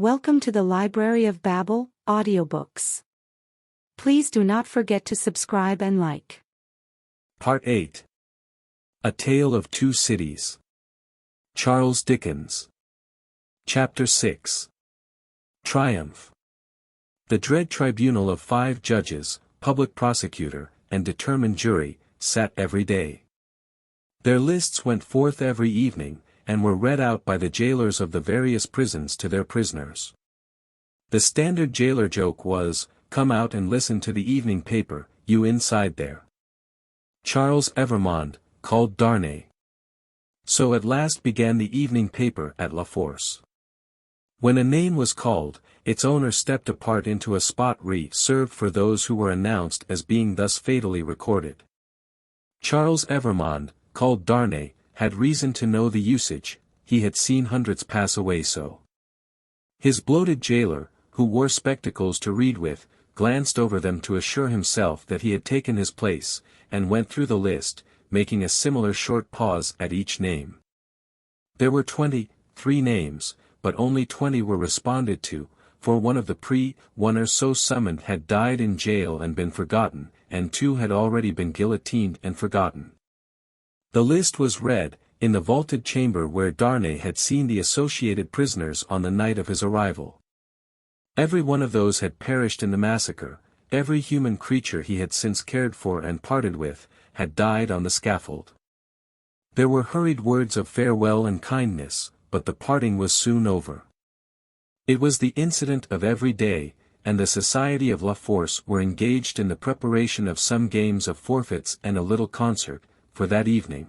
Welcome to the Library of Babel, audiobooks. Please do not forget to subscribe and like. Part 8. A Tale of Two Cities. Charles Dickens. Chapter 6. Triumph. The dread tribunal of 5 judges, public prosecutor, and determined jury, sat every day. Their lists went forth every evening, and were read out by the jailers of the various prisons to their prisoners. The standard jailer joke was, "Come out and listen to the evening paper, you inside there." Charles Evermond, called Darnay. So at last began the evening paper at La Force. When a name was called, its owner stepped apart into a spot reserved for those who were announced as being thus fatally recorded. Charles Evermond, called Darnay, had reason to know the usage, he had seen hundreds pass away so. His bloated jailer, who wore spectacles to read with, glanced over them to assure himself that he had taken his place, and went through the list, making a similar short pause at each name. There were 23 names, but only 20 were responded to, for one of the pre-owners so summoned had died in jail and been forgotten, and 2 had already been guillotined and forgotten. The list was read, in the vaulted chamber where Darnay had seen the associated prisoners on the night of his arrival. Every one of those had perished in the massacre, every human creature he had since cared for and parted with, had died on the scaffold. There were hurried words of farewell and kindness, but the parting was soon over. It was the incident of every day, and the Society of La Force were engaged in the preparation of some games of forfeits and a little concert, for that evening.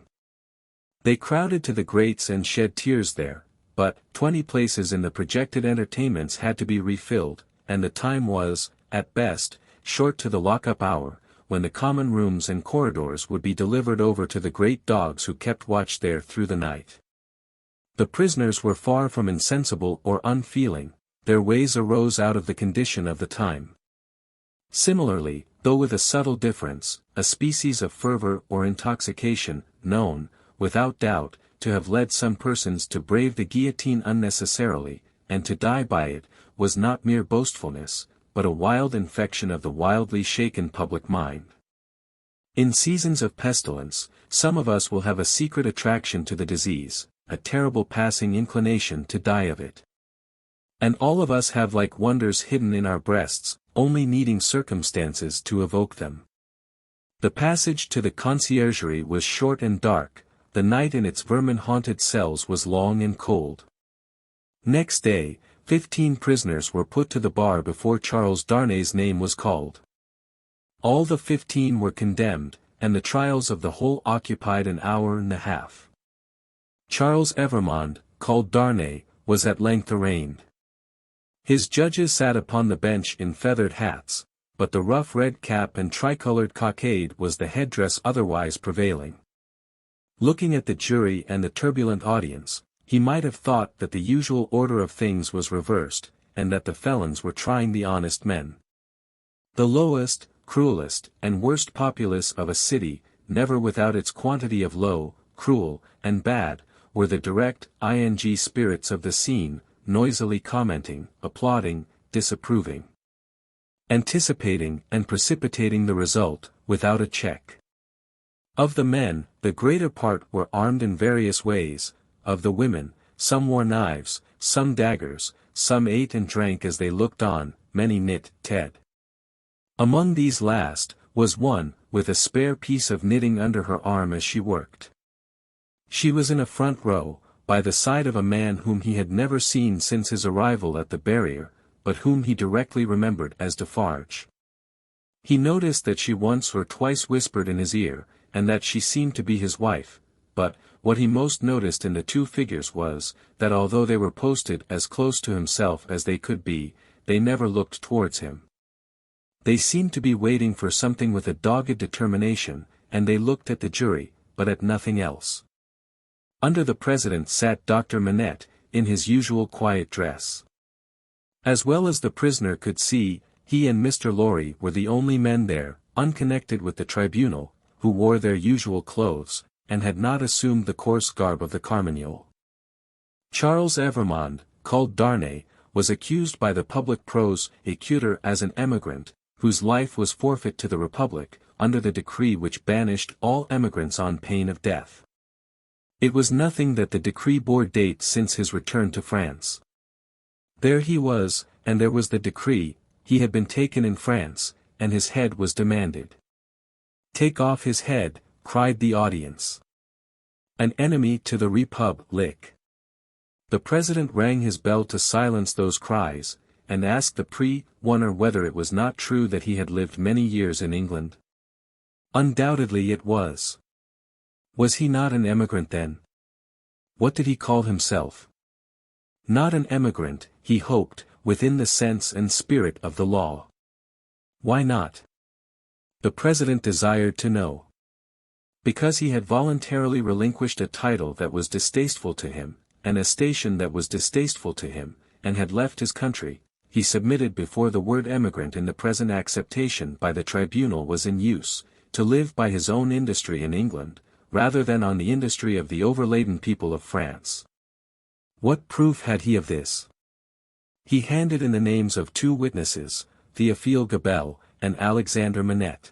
They crowded to the grates and shed tears there, but 20 places in the projected entertainments had to be refilled, and the time was, at best, short to the lock-up hour, when the common rooms and corridors would be delivered over to the great dogs who kept watch there through the night. The prisoners were far from insensible or unfeeling, their ways arose out of the condition of the time. Similarly, though with a subtle difference, a species of fervor or intoxication, known, without doubt, to have led some persons to brave the guillotine unnecessarily, and to die by it, was not mere boastfulness, but a wild infection of the wildly shaken public mind. In seasons of pestilence, some of us will have a secret attraction to the disease, a terrible passing inclination to die of it. And all of us have like wonders hidden in our breasts, only needing circumstances to evoke them. The passage to the conciergerie was short and dark, the night in its vermin-haunted cells was long and cold. Next day, 15 prisoners were put to the bar before Charles Darnay's name was called. All the 15 were condemned, and the trials of the whole occupied an hour and a half. Charles Evermond, called Darnay, was at length arraigned. His judges sat upon the bench in feathered hats, but the rough red cap and tricolored cockade was the headdress otherwise prevailing. Looking at the jury and the turbulent audience, he might have thought that the usual order of things was reversed, and that the felons were trying the honest men. The lowest, cruelest, and worst populace of a city, never without its quantity of low, cruel, and bad, were the direct, spirits of the scene, noisily commenting, applauding, disapproving, anticipating and precipitating the result, without a check. Of the men, the greater part were armed in various ways, of the women, some wore knives, some daggers, some ate and drank as they looked on, many knitted. Among these last, was one, with a spare piece of knitting under her arm as she worked. She was in a front row, by the side of a man whom he had never seen since his arrival at the barrier, but whom he directly remembered as Defarge. He noticed that she once or twice whispered in his ear, and that she seemed to be his wife, but, what he most noticed in the 2 figures was, that although they were posted as close to himself as they could be, they never looked towards him. They seemed to be waiting for something with a dogged determination, and they looked at the jury, but at nothing else. Under the president sat Dr. Manette, in his usual quiet dress. As well as the prisoner could see, he and Mr. Lorry were the only men there, unconnected with the tribunal, who wore their usual clothes, and had not assumed the coarse garb of the Carmagnole. Charles Evermond, called Darnay, was accused by the public prosecutor as an emigrant, whose life was forfeit to the Republic, under the decree which banished all emigrants on pain of death. It was nothing that the decree bore date since his return to France. There he was, and there was the decree, he had been taken in France, and his head was demanded. "Take off his head," cried the audience. "An enemy to the Republic." The president rang his bell to silence those cries, and asked the pre-warner whether it was not true that he had lived many years in England. Undoubtedly it was. Was he not an emigrant then? What did he call himself? Not an emigrant, he hoped, within the sense and spirit of the law. Why not? The president desired to know. Because he had voluntarily relinquished a title that was distasteful to him, and a station that was distasteful to him, and had left his country, he submitted before the word emigrant in the present acceptation by the tribunal was in use, to live by his own industry in England, rather than on the industry of the overladen people of France. What proof had he of this? He handed in the names of 2 witnesses, Théophile Gabelle, and Alexandre Manette.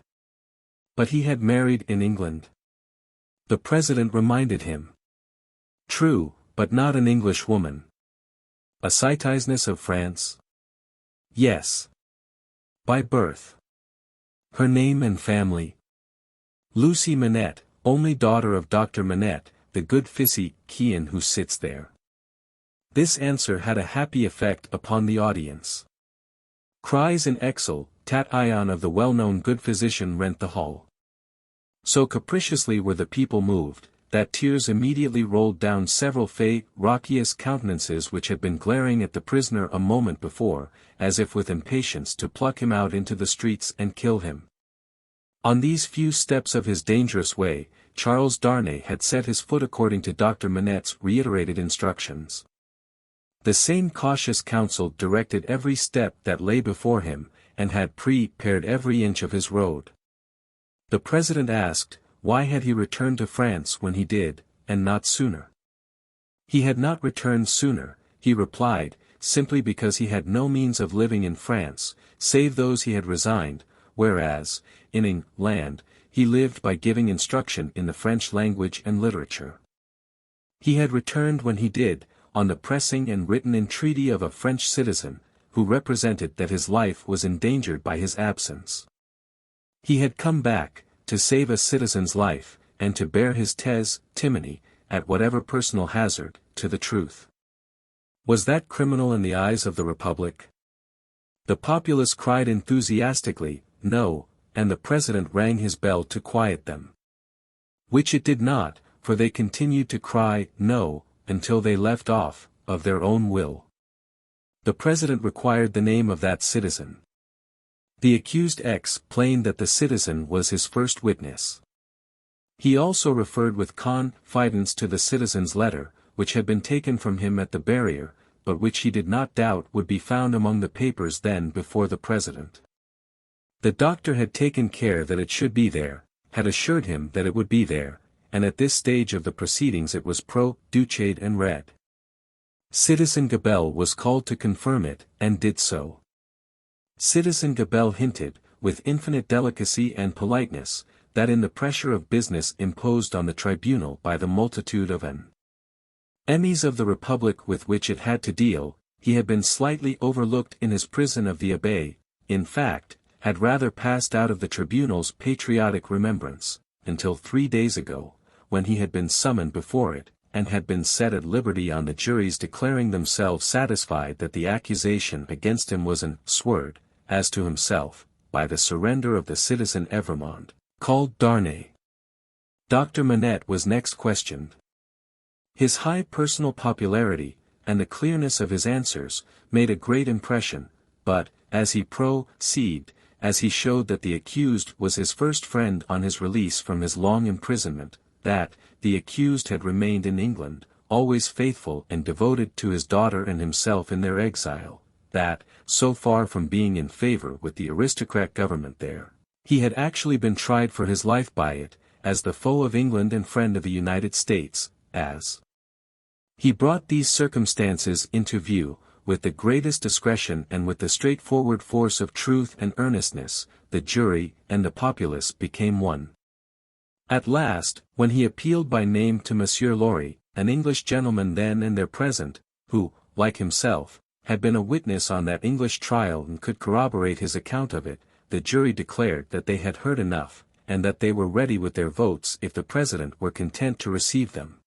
But he had married in England. The president reminded him. True, but not an English woman. A citizeness of France? Yes. By birth. Her name and family? Lucy Manette, only daughter of Dr. Manette, the good physician who sits there. This answer had a happy effect upon the audience. Cries in exultation of the well-known good physician rent the hall. So capriciously were the people moved, that tears immediately rolled down several raucous countenances which had been glaring at the prisoner a moment before, as if with impatience to pluck him out into the streets and kill him. On these few steps of his dangerous way, Charles Darnay had set his foot according to Dr. Manette's reiterated instructions. The same cautious counsel directed every step that lay before him, and had prepared every inch of his road. The president asked, why had he returned to France when he did, and not sooner? He had not returned sooner, he replied, simply because he had no means of living in France, save those he had resigned, whereas, in England, he lived by giving instruction in the French language and literature. He had returned when he did, on the pressing and written entreaty of a French citizen, who represented that his life was endangered by his absence. He had come back, to save a citizen's life, and to bear his testimony, at whatever personal hazard, to the truth. Was that criminal in the eyes of the Republic? The populace cried enthusiastically, no, and the president rang his bell to quiet them. Which it did not, for they continued to cry, no, until they left off, of their own will. The president required the name of that citizen. The accused explained that the citizen was his first witness. He also referred with confidence to the citizen's letter, which had been taken from him at the barrier, but which he did not doubt would be found among the papers then before the president. The doctor had taken care that it should be there, had assured him that it would be there, and at this stage of the proceedings it was produced and read. Citizen Gabelle was called to confirm it, and did so. Citizen Gabelle hinted, with infinite delicacy and politeness, that in the pressure of business imposed on the tribunal by the multitude of enemies of the Republic with which it had to deal, he had been slightly overlooked in his prison of the Abbaye, in fact, had rather passed out of the tribunal's patriotic remembrance, until 3 days ago, when he had been summoned before it, and had been set at liberty on the juries declaring themselves satisfied that the accusation against him was an sword, as to himself, by the surrender of the citizen Evremond, called Darnay. Dr. Manette was next questioned. His high personal popularity, and the clearness of his answers, made a great impression, but, as he proceeded, as he showed that the accused was his first friend on his release from his long imprisonment, that, the accused had remained in England, always faithful and devoted to his daughter and himself in their exile, that, so far from being in favor with the aristocrat government there, he had actually been tried for his life by it, as the foe of England and friend of the United States, as he brought these circumstances into view, with the greatest discretion and with the straightforward force of truth and earnestness, the jury and the populace became one. At last, when he appealed by name to Monsieur Lorry, an English gentleman then and there present, who, like himself, had been a witness on that English trial and could corroborate his account of it, the jury declared that they had heard enough, and that they were ready with their votes if the President were content to receive them.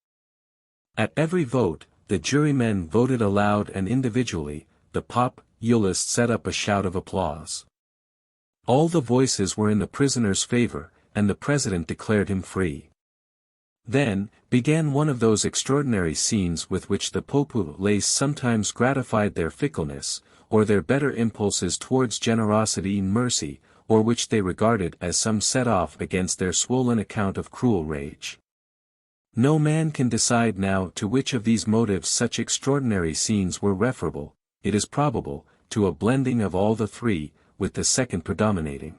At every vote, the jurymen voted aloud and individually, the populace set up a shout of applause. All the voices were in the prisoner's favor, and the President declared him free. Then, began one of those extraordinary scenes with which the populace sometimes gratified their fickleness, or their better impulses towards generosity and mercy, or which they regarded as some set-off against their swollen account of cruel rage. No man can decide now to which of these motives such extraordinary scenes were referable. It is probable, to a blending of all the three, with the second predominating.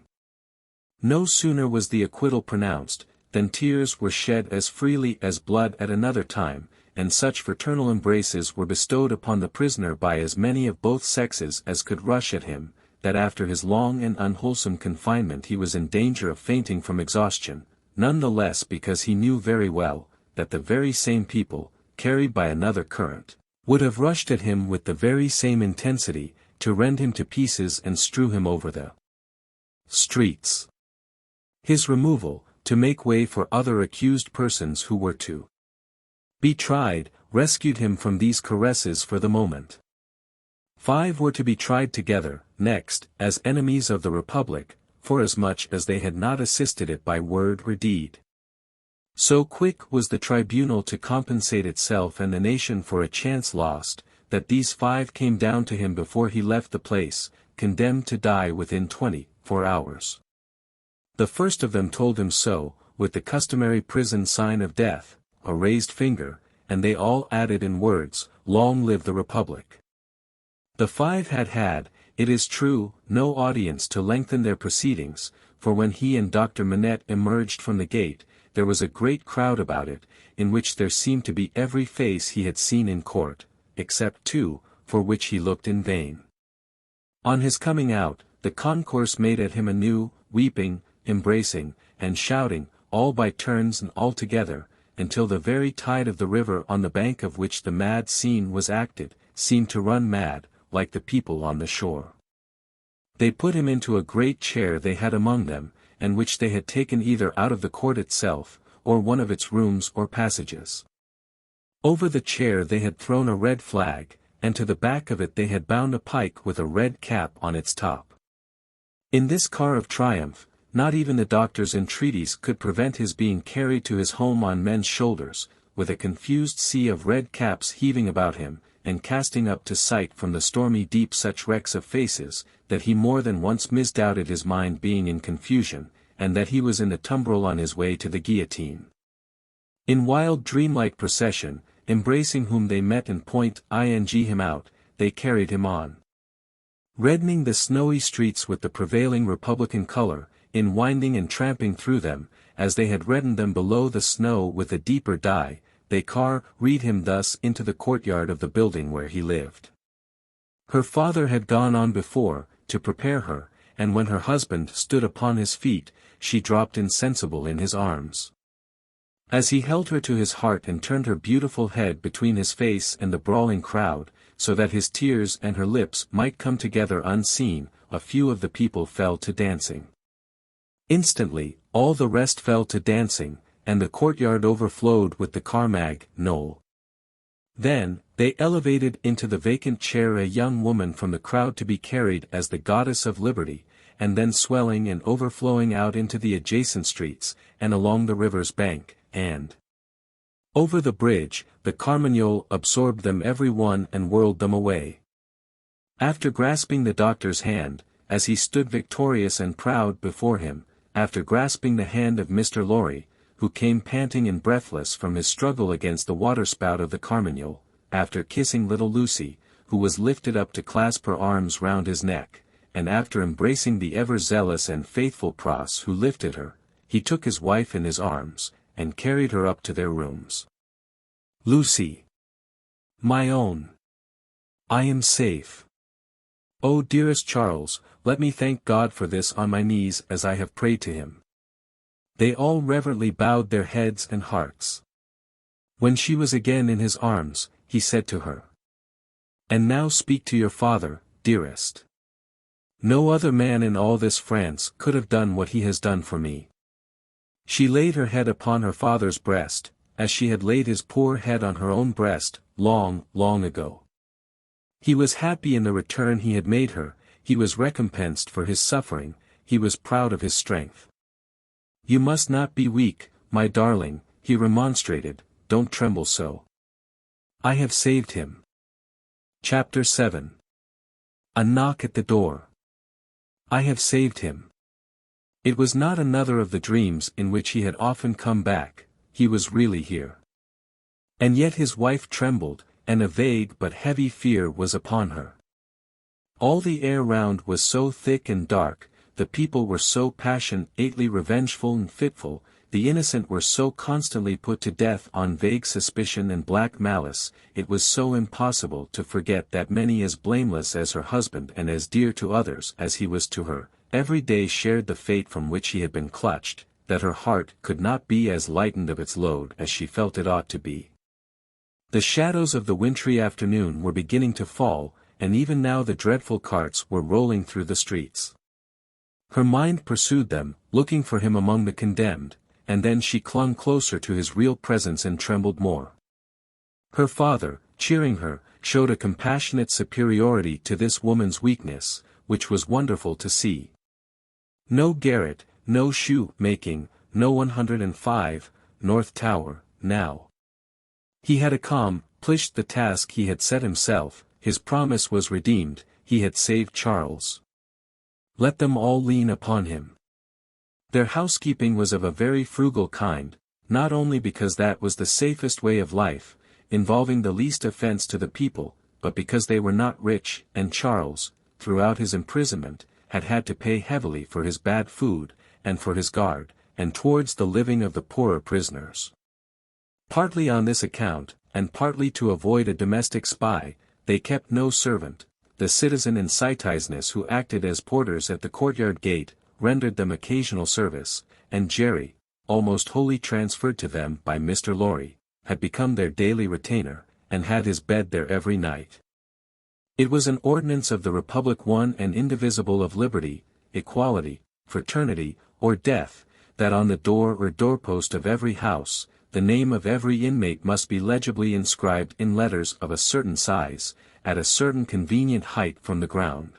No sooner was the acquittal pronounced, than tears were shed as freely as blood at another time, and such fraternal embraces were bestowed upon the prisoner by as many of both sexes as could rush at him, that after his long and unwholesome confinement he was in danger of fainting from exhaustion, none the less because he knew very well, that the very same people, carried by another current, would have rushed at him with the very same intensity, to rend him to pieces and strew him over the streets. His removal, to make way for other accused persons who were to be tried, rescued him from these caresses for the moment. 5 were to be tried together, next, as enemies of the Republic, forasmuch as they had not assisted it by word or deed. So quick was the tribunal to compensate itself and the nation for a chance lost, that these 5 came down to him before he left the place, condemned to die within 24 hours. The first of them told him so, with the customary prison sign of death, a raised finger, and they all added in words, "Long live the Republic." The 5 had, it is true, no audience to lengthen their proceedings, for when he and Dr. Manette emerged from the gate, there was a great crowd about it, in which there seemed to be every face he had seen in court, except 2, for which he looked in vain. On his coming out, the concourse made at him anew, weeping, embracing, and shouting, all by turns and all together, until the very tide of the river on the bank of which the mad scene was acted, seemed to run mad, like the people on the shore. They put him into a great chair they had among them, and which they had taken either out of the court itself, or one of its rooms or passages. Over the chair they had thrown a red flag, and to the back of it they had bound a pike with a red cap on its top. In this car of triumph, not even the doctor's entreaties could prevent his being carried to his home on men's shoulders, with a confused sea of red caps heaving about him, and casting up to sight from the stormy deep such wrecks of faces, that he more than once misdoubted his mind being in confusion, and that he was in the tumbril on his way to the guillotine. In wild dreamlike procession, embracing whom they met and pointing him out, they carried him on. Reddening the snowy streets with the prevailing Republican color, in winding and tramping through them, as they had reddened them below the snow with a deeper dye, they carried him thus into the courtyard of the building where he lived. Her father had gone on before, to prepare her, and when her husband stood upon his feet, she dropped insensible in his arms. As he held her to his heart and turned her beautiful head between his face and the brawling crowd, so that his tears and her lips might come together unseen, a few of the people fell to dancing. Instantly, all the rest fell to dancing, and the courtyard overflowed with the Carmagnole. Then, they elevated into the vacant chair a young woman from the crowd to be carried as the goddess of liberty, and then swelling and overflowing out into the adjacent streets, and along the river's bank, and over the bridge, the Carmagnole absorbed them every one and whirled them away. After grasping the doctor's hand, as he stood victorious and proud before him, after grasping the hand of Mr. Lorry, who came panting and breathless from his struggle against the waterspout of the Carmagnole, after kissing little Lucy, who was lifted up to clasp her arms round his neck, and after embracing the ever-zealous and faithful Pras who lifted her, he took his wife in his arms, and carried her up to their rooms. "Lucy! My own! I am safe. Oh dearest Charles, let me thank God for this on my knees as I have prayed to him. They all reverently bowed their heads and hearts. When she was again in his arms, he said to her, "And now speak to your father, dearest. No other man in all this France could have done what he has done for me." She laid her head upon her father's breast, as she had laid his poor head on her own breast, long, long ago. He was happy in the return he had made her, he was recompensed for his suffering, he was proud of his strength. "You must not be weak, my darling," he remonstrated, "don't tremble so. I have saved him." Chapter 7. A knock at the door. I have saved him. It was not another of the dreams in which he had often come back, he was really here. And yet his wife trembled, and a vague but heavy fear was upon her. All the air round was so thick and dark, the people were so passionately revengeful and fitful, the innocent were so constantly put to death on vague suspicion and black malice, it was so impossible to forget that many as blameless as her husband and as dear to others as he was to her, every day shared the fate from which he had been clutched, that her heart could not be as lightened of its load as she felt it ought to be. The shadows of the wintry afternoon were beginning to fall, and even now the dreadful carts were rolling through the streets. Her mind pursued them, looking for him among the condemned, and then she clung closer to his real presence and trembled more. Her father, cheering her, showed a compassionate superiority to this woman's weakness, which was wonderful to see. No garret, no shoe-making, no 105, North Tower, now. He had accomplished the task he had set himself, his promise was redeemed, he had saved Charles. Let them all lean upon him. Their housekeeping was of a very frugal kind, not only because that was the safest way of life, involving the least offense to the people, but because they were not rich, and Charles, throughout his imprisonment, had had to pay heavily for his bad food, and for his guard, and towards the living of the poorer prisoners. Partly on this account, and partly to avoid a domestic spy, they kept no servant. The citizen and citizeness who acted as porters at the courtyard gate, rendered them occasional service, and Jerry, almost wholly transferred to them by Mr. Lorry, had become their daily retainer, and had his bed there every night. It was an ordinance of the Republic, one and indivisible, of liberty, equality, fraternity, or death, that on the door or doorpost of every house, the name of every inmate must be legibly inscribed in letters of a certain size, at a certain convenient height from the ground.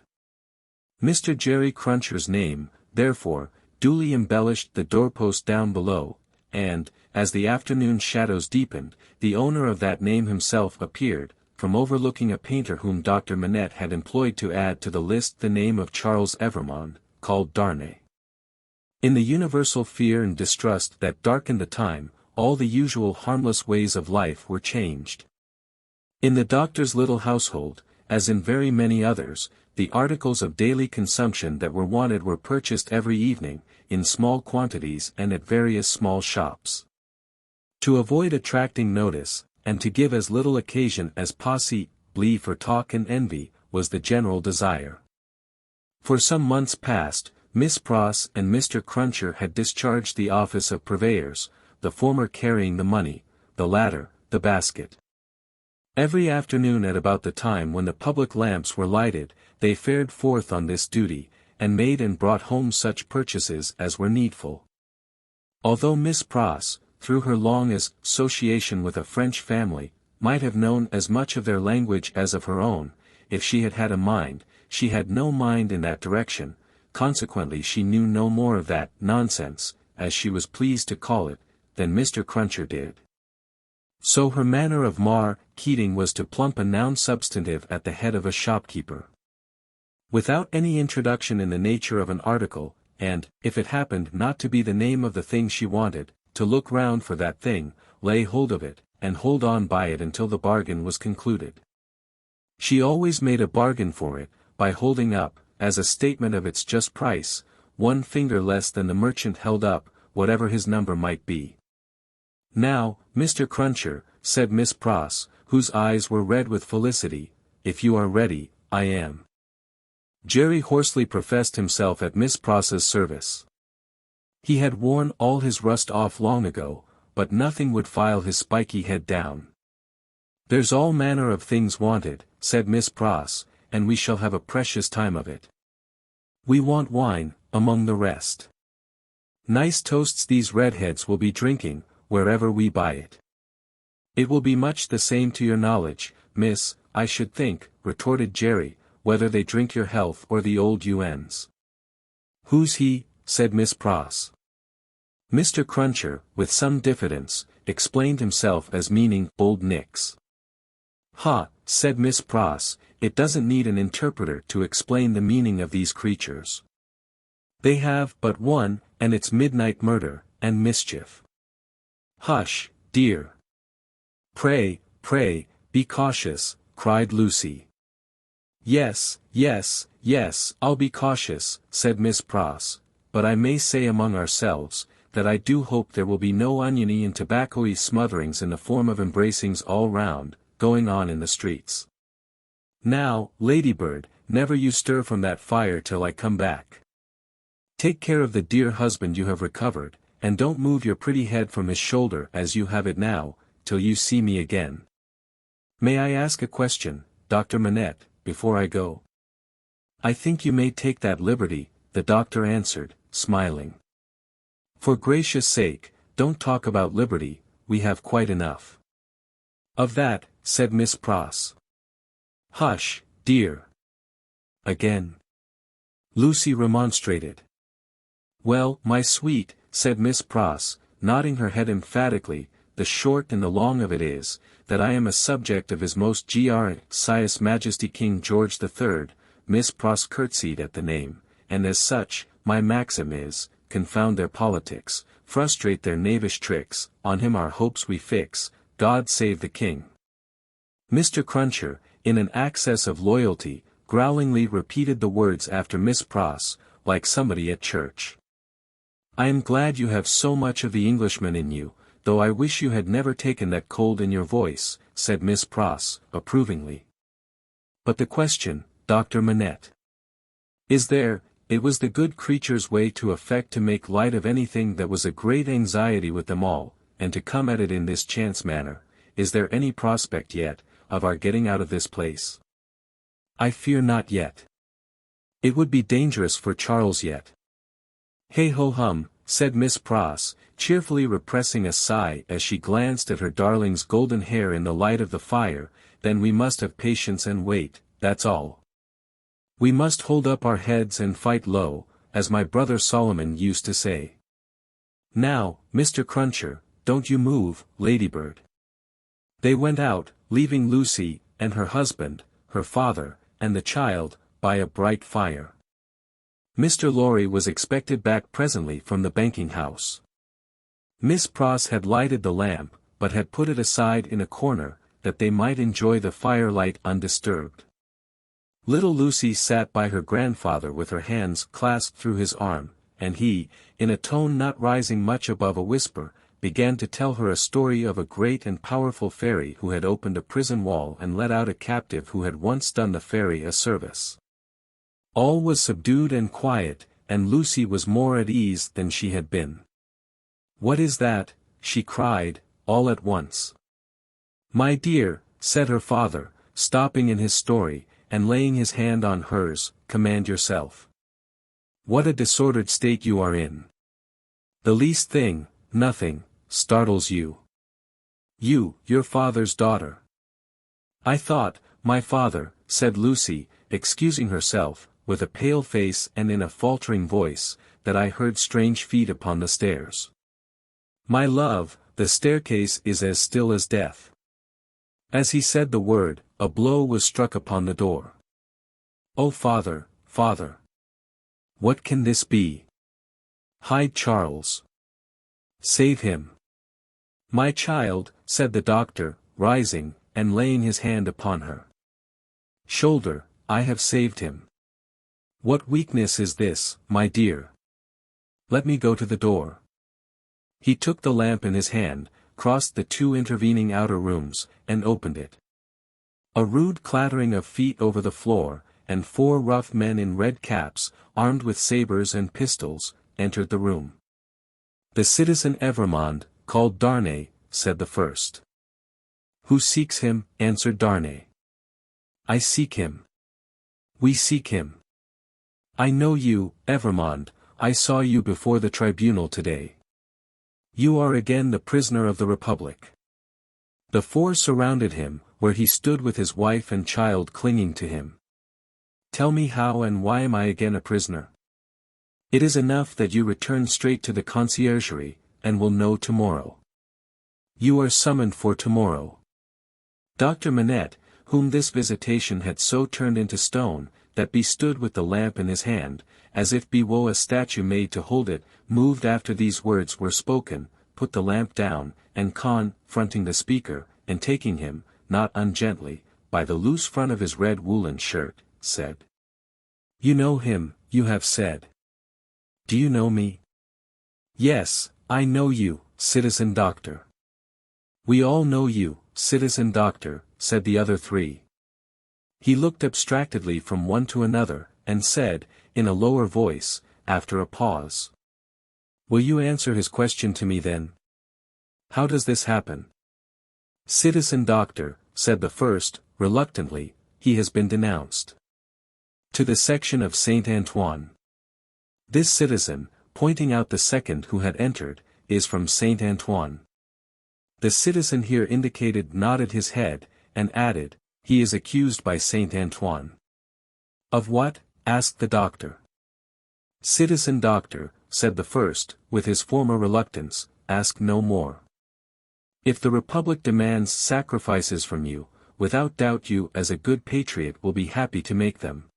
Mr. Jerry Cruncher's name, therefore, duly embellished the doorpost down below, and, as the afternoon shadows deepened, the owner of that name himself appeared, from overlooking a painter whom Dr. Manette had employed to add to the list the name of Charles Evrémonde, called Darnay. In the universal fear and distrust that darkened the time, all the usual harmless ways of life were changed. In the doctor's little household, as in very many others, the articles of daily consumption that were wanted were purchased every evening, in small quantities and at various small shops. To avoid attracting notice, and to give as little occasion as possible for talk and envy, was the general desire. For some months past, Miss Pross and Mr. Cruncher had discharged the office of purveyors, the former carrying the money, the latter, the basket. Every afternoon at about the time when the public lamps were lighted, they fared forth on this duty, and made and brought home such purchases as were needful. Although Miss Pross, through her long association with a French family, might have known as much of their language as of her own, if she had had a mind, she had no mind in that direction, consequently she knew no more of that nonsense, as she was pleased to call it, than Mr. Cruncher did. So her manner of marketing was to plump a noun substantive at the head of a shopkeeper, without any introduction in the nature of an article, and, if it happened not to be the name of the thing she wanted, to look round for that thing, lay hold of it, and hold on by it until the bargain was concluded. She always made a bargain for it, by holding up, as a statement of its just price, one finger less than the merchant held up, whatever his number might be. "Now, Mr. Cruncher," said Miss Pross, whose eyes were red with felicity, if you are ready, I am. Jerry hoarsely professed himself at Miss Pross's service. He had worn all his rust off long ago, but nothing would file his spiky head down. There's all manner of things wanted, said Miss Pross, and we shall have a precious time of it. We want wine, among the rest. Nice toasts these redheads will be drinking, wherever we buy it. It will be much the same to your knowledge, miss, I should think, retorted Jerry, whether they drink your health or the old UN's. Who's he? Said Miss Pross. Mr. Cruncher, with some diffidence, explained himself as meaning Old Nick's. Ha, said Miss Pross, it doesn't need an interpreter to explain the meaning of these creatures. They have but one, and it's midnight murder, and mischief. Hush, dear. Pray, be cautious, cried Lucy. Yes, I'll be cautious, said Miss Pross, but I may say among ourselves, that I do hope there will be no oniony and tobacco-y smotherings in the form of embracings all round, going on in the streets. Now, Ladybird, never you stir from that fire till I come back. Take care of the dear husband you have recovered, and don't move your pretty head from his shoulder as you have it now, till you see me again. May I ask a question, Dr. Manette, before I go? I think you may take that liberty, the doctor answered, smiling. For gracious sake, don't talk about liberty, we have quite enough. Of that, said Miss Pross. Hush, dear. Again. Lucy remonstrated. Well, my sweet, said Miss Pross, nodding her head emphatically, the short and the long of it is, that I am a subject of His Most Gr.Cious Majesty King George III, Miss Pross curtsied at the name, and as such, my maxim is, confound their politics, frustrate their knavish tricks, on him our hopes we fix, God save the King. Mr. Cruncher, in an access of loyalty, growlingly repeated the words after Miss Pross, like somebody at church. I am glad you have so much of the Englishman in you, though I wish you had never taken that cold in your voice, said Miss Pross, approvingly. But the question, Dr. Manette. Is there, it was the good creature's way to affect to make light of anything that was a great anxiety with them all, and to come at it in this chance manner, is there any prospect yet, of our getting out of this place? I fear not yet. It would be dangerous for Charles yet. Hey-ho-hum, said Miss Pross, cheerfully repressing a sigh as she glanced at her darling's golden hair in the light of the fire, then we must have patience and wait, that's all. We must hold up our heads and fight low, as my brother Solomon used to say. Now, Mr. Cruncher, don't you move, Ladybird. They went out, leaving Lucy, and her husband, her father, and the child, by a bright fire. Mr. Lorry was expected back presently from the banking house. Miss Pross had lighted the lamp, but had put it aside in a corner, that they might enjoy the firelight undisturbed. Little Lucy sat by her grandfather with her hands clasped through his arm, and he, in a tone not rising much above a whisper, began to tell her a story of a great and powerful fairy who had opened a prison wall and let out a captive who had once done the fairy a service. All was subdued and quiet, and Lucy was more at ease than she had been. What is that? She cried, all at once. My dear, said her father, stopping in his story, and laying his hand on hers, command yourself. What a disordered state you are in. The least thing, nothing, startles you. You, your father's daughter. I thought, my father, said Lucy, excusing herself, with a pale face and in a faltering voice, that I heard strange feet upon the stairs. My love, the staircase is as still as death. As he said the word, a blow was struck upon the door. Oh father, father! What can this be? Hide Charles. Save him. My child, said the doctor, rising, and laying his hand upon her shoulder, I have saved him. What weakness is this, my dear? Let me go to the door. He took the lamp in his hand, crossed the two intervening outer rooms, and opened it. A rude clattering of feet over the floor, and 4 rough men in red caps, armed with sabers and pistols, entered the room. "The citizen Evrémonde, called Darnay," said the first. "Who seeks him?" answered Darnay. "I seek him." "We seek him." "I know you, Evrémonde, I saw you before the tribunal today. You are again the prisoner of the Republic." The 4 surrounded him, where he stood with his wife and child clinging to him. "Tell me how and why am I again a prisoner? It is enough that you return straight to the conciergerie, and will know tomorrow. You are summoned for tomorrow." Dr. Manette, whom this visitation had so turned into stone, that he stood with the lamp in his hand, as if he were a statue made to hold it, moved after these words were spoken, put the lamp down, and confronting the speaker, and taking him, not ungently, by the loose front of his red woolen shirt, said, "You know him, you have said. Do you know me?" "Yes, I know you, citizen doctor." "We all know you, citizen doctor," said the other 3. He looked abstractedly from one to another, and said, in a lower voice, after a pause, "Will you answer his question to me then? How does this happen?" "Citizen doctor," said the first, reluctantly, "he has been denounced to the section of Saint Antoine. This citizen," pointing out the second who had entered, "is from Saint Antoine." The citizen here indicated nodded his head, and added, "He is accused by Saint Antoine." "Of what?" asked the doctor. "Citizen doctor," said the first, with his former reluctance, "ask no more. If the Republic demands sacrifices from you, without doubt you as a good patriot will be happy to make them.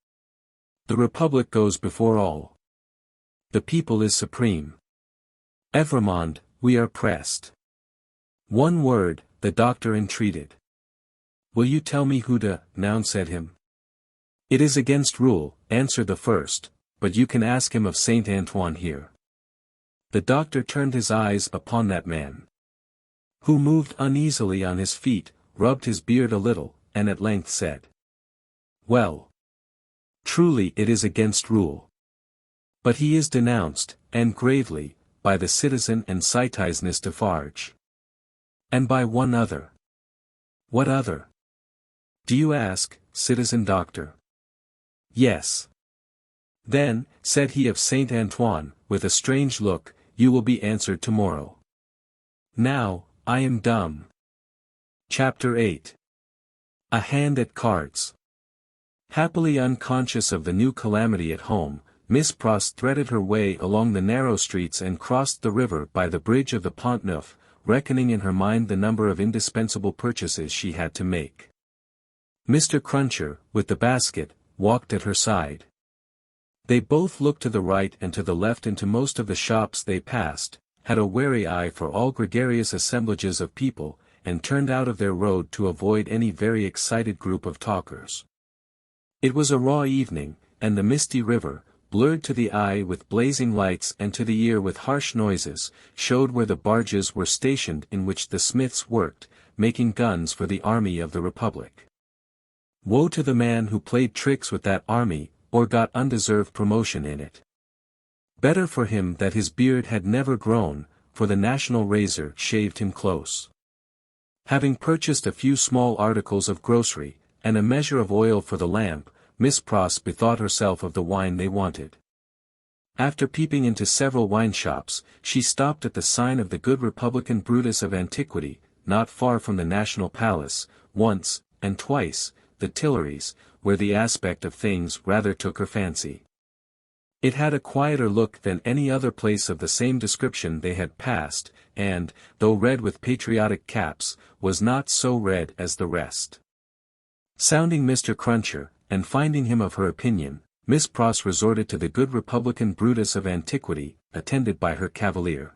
The Republic goes before all. The people is supreme. Evrémonde, we are pressed." "One word," the doctor entreated. "Will you tell me who denounced him?" "It is against rule," answered the first, "but you can ask him of Saint Antoine here." The doctor turned his eyes upon that man, who moved uneasily on his feet, rubbed his beard a little, and at length said, "Well, truly it is against rule. But he is denounced, and gravely, by the citizen and citizeness Defarge. And by one other." "What other? Do you ask, citizen doctor?" "Yes." "Then," said he of Saint Antoine, with a strange look, "you will be answered tomorrow. Now, I am dumb." Chapter 8. A Hand at Cards. Happily unconscious of the new calamity at home, Miss Pross threaded her way along the narrow streets and crossed the river by the bridge of the Pont Neuf, reckoning in her mind the number of indispensable purchases she had to make. Mr. Cruncher, with the basket, walked at her side. They both looked to the right and to the left into most of the shops they passed, had a wary eye for all gregarious assemblages of people, and turned out of their road to avoid any very excited group of talkers. It was a raw evening, and the misty river, blurred to the eye with blazing lights and to the ear with harsh noises, showed where the barges were stationed in which the smiths worked, making guns for the army of the Republic. Woe to the man who played tricks with that army, or got undeserved promotion in it. Better for him that his beard had never grown, for the national razor shaved him close. Having purchased a few small articles of grocery, and a measure of oil for the lamp, Miss Pross bethought herself of the wine they wanted. After peeping into several wine shops, she stopped at the sign of the good Republican Brutus of Antiquity, not far from the National Palace, once, and twice, the Tuileries, where the aspect of things rather took her fancy. It had a quieter look than any other place of the same description they had passed, and, though red with patriotic caps, was not so red as the rest. Sounding Mr. Cruncher, and finding him of her opinion, Miss Pross resorted to the good Republican Brutus of Antiquity, attended by her cavalier.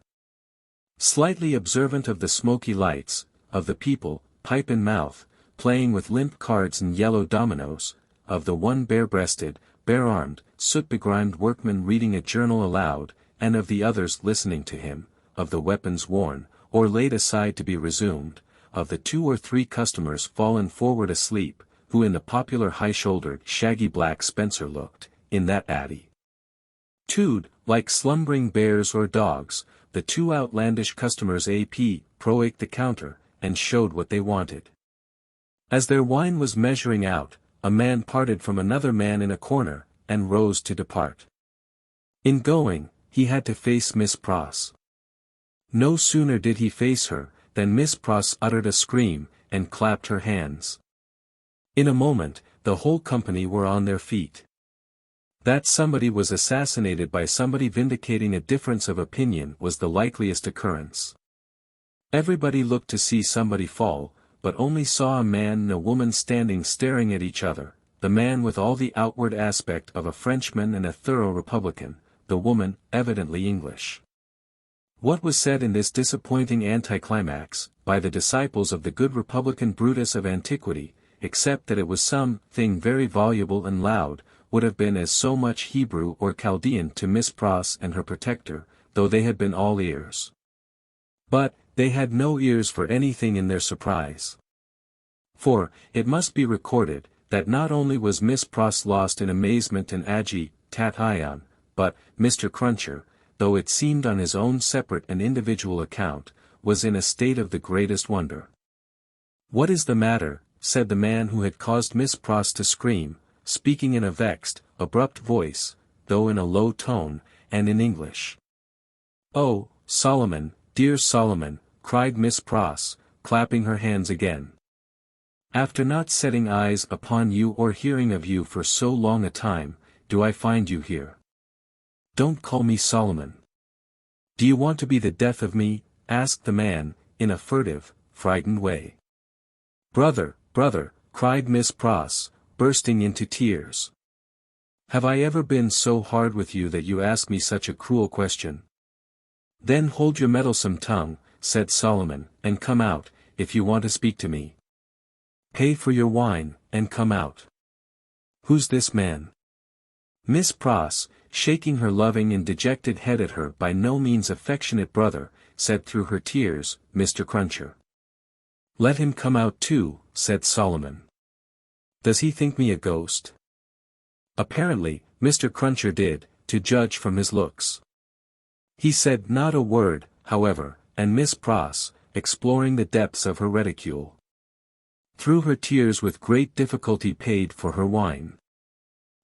Slightly observant of the smoky lights, of the people, pipe in mouth, playing with limp cards and yellow dominoes, of the one bare-breasted, bare-armed, soot-begrimed workman reading a journal aloud, and of the others listening to him, of the weapons worn, or laid aside to be resumed, of the 2 or 3 customers fallen forward asleep, who in the popular high-shouldered, shaggy black Spencer looked, in that attitude, like slumbering bears or dogs. The two outlandish customers approached the counter, and showed what they wanted. As their wine was measuring out, a man parted from another man in a corner, and rose to depart. In going, he had to face Miss Pross. No sooner did he face her, than Miss Pross uttered a scream, and clapped her hands. In a moment, the whole company were on their feet. That somebody was assassinated by somebody vindicating a difference of opinion was the likeliest occurrence. Everybody looked to see somebody fall, but only saw a man and a woman standing staring at each other, the man with all the outward aspect of a Frenchman and a thorough Republican, the woman, evidently English. What was said in this disappointing anticlimax, by the disciples of the good Republican Brutus of antiquity, except that it was some thing very voluble and loud, would have been as so much Hebrew or Chaldean to Miss Pross and her protector, though they had been all ears. But, they had no ears for anything in their surprise. For, it must be recorded, that not only was Miss Pross lost in amazement and agitation, but, Mr. Cruncher, though it seemed on his own separate and individual account, was in a state of the greatest wonder. "What is the matter?" said the man who had caused Miss Pross to scream, speaking in a vexed, abrupt voice, though in a low tone, and in English. "Oh, Solomon, dear Solomon," cried Miss Pross, clapping her hands again. "After not setting eyes upon you or hearing of you for so long a time, do I find you here? Don't call me Solomon. Do you want to be the death of me?" asked the man, in a furtive, frightened way. "Brother, brother," cried Miss Pross, bursting into tears. "Have I ever been so hard with you that you ask me such a cruel question?" "Then hold your meddlesome tongue," said Solomon, "and come out, if you want to speak to me. Pay for your wine, and come out." "Who's this man?" Miss Pross, shaking her loving and dejected head at her by no means affectionate brother, said through her tears, "Mr. Cruncher." "Let him come out too," said Solomon. "Does he think me a ghost?" Apparently, Mr. Cruncher did, to judge from his looks. He said not a word, however, and Miss Pross, exploring the depths of her reticule, through her tears with great difficulty paid for her wine.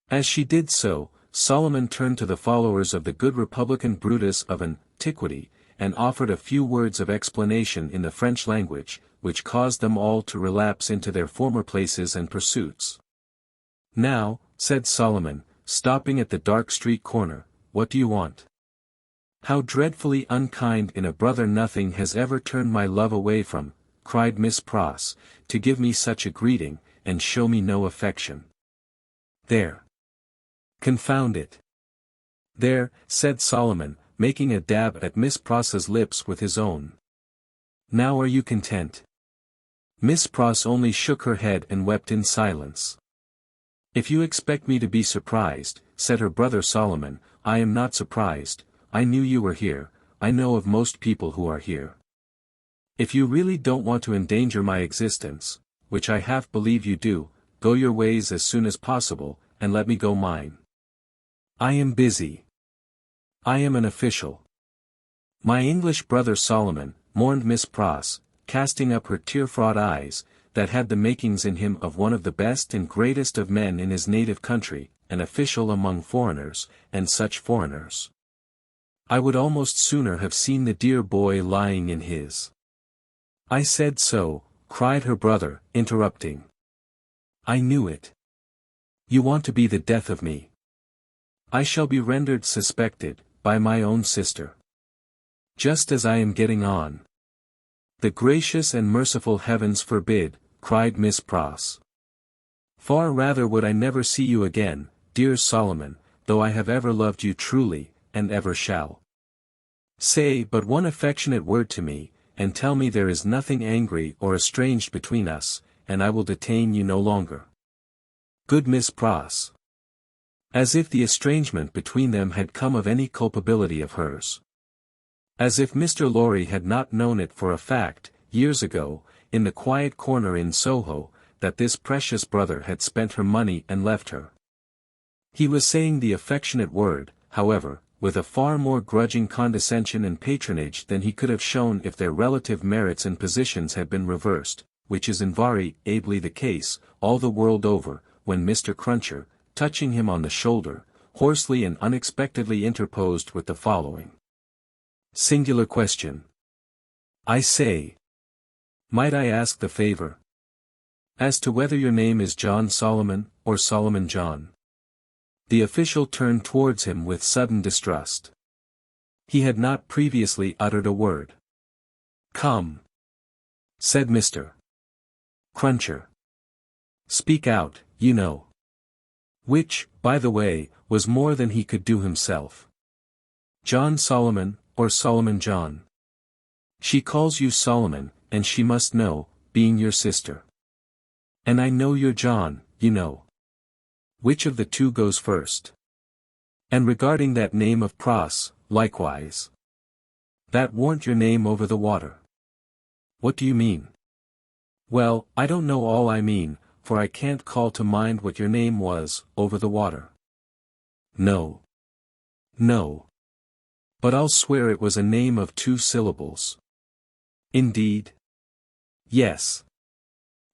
As she did so, Solomon turned to the followers of the good Republican Brutus of antiquity, and offered a few words of explanation in the French language, which caused them all to relapse into their former places and pursuits. "Now," said Solomon, stopping at the dark street corner, "what do you want?" "How dreadfully unkind in a brother nothing has ever turned my love away from," cried Miss Pross, "to give me such a greeting, and show me no affection. There. Confound it." "There," said Solomon, making a dab at Miss Pross's lips with his own. "Now are you content?" Miss Pross only shook her head and wept in silence. "If you expect me to be surprised," said her brother Solomon, "I am not surprised. I knew you were here. I know of most people who are here. If you really don't want to endanger my existence, which I half believe you do, go your ways as soon as possible, and let me go mine. I am busy. I am an official." "My English brother Solomon," mourned Miss Pross, casting up her tear-fraught eyes, "that had the makings in him of one of the best and greatest of men in his native country, an official among foreigners, and such foreigners. I would almost sooner have seen the dear boy lying in his—" "I said so," cried her brother, interrupting. "I knew it. You want to be the death of me. I shall be rendered suspected, by my own sister. Just as I am getting on." "The gracious and merciful heavens forbid," cried Miss Pross. "Far rather would I never see you again, dear Solomon, though I have ever loved you truly, and ever shall. Say but one affectionate word to me, and tell me there is nothing angry or estranged between us, and I will detain you no longer." Good Miss Pross! As if the estrangement between them had come of any culpability of hers. As if Mr. Lorry had not known it for a fact, years ago, in the quiet corner in Soho, that this precious brother had spent her money and left her. He was saying the affectionate word, however, with a far more grudging condescension and patronage than he could have shown if their relative merits and positions had been reversed, which is invariably the case, all the world over, when Mr. Cruncher, touching him on the shoulder, hoarsely and unexpectedly interposed with the following singular question. I say, might I ask the favor? As to whether your name is John Solomon, or Solomon John? The official turned towards him with sudden distrust. He had not previously uttered a word. Come, said Mr. Cruncher. Speak out, you know. Which, by the way, was more than he could do himself. John Solomon, or Solomon John? She calls you Solomon, and she must know, being your sister. And I know you're John, you know. Which of the two goes first? And regarding that name of Pross, likewise. That warn't your name over the water. What do you mean? Well, I don't know all I mean, for I can't call to mind what your name was, over the water. No. No. But I'll swear it was a name of 2 syllables. Indeed? Yes.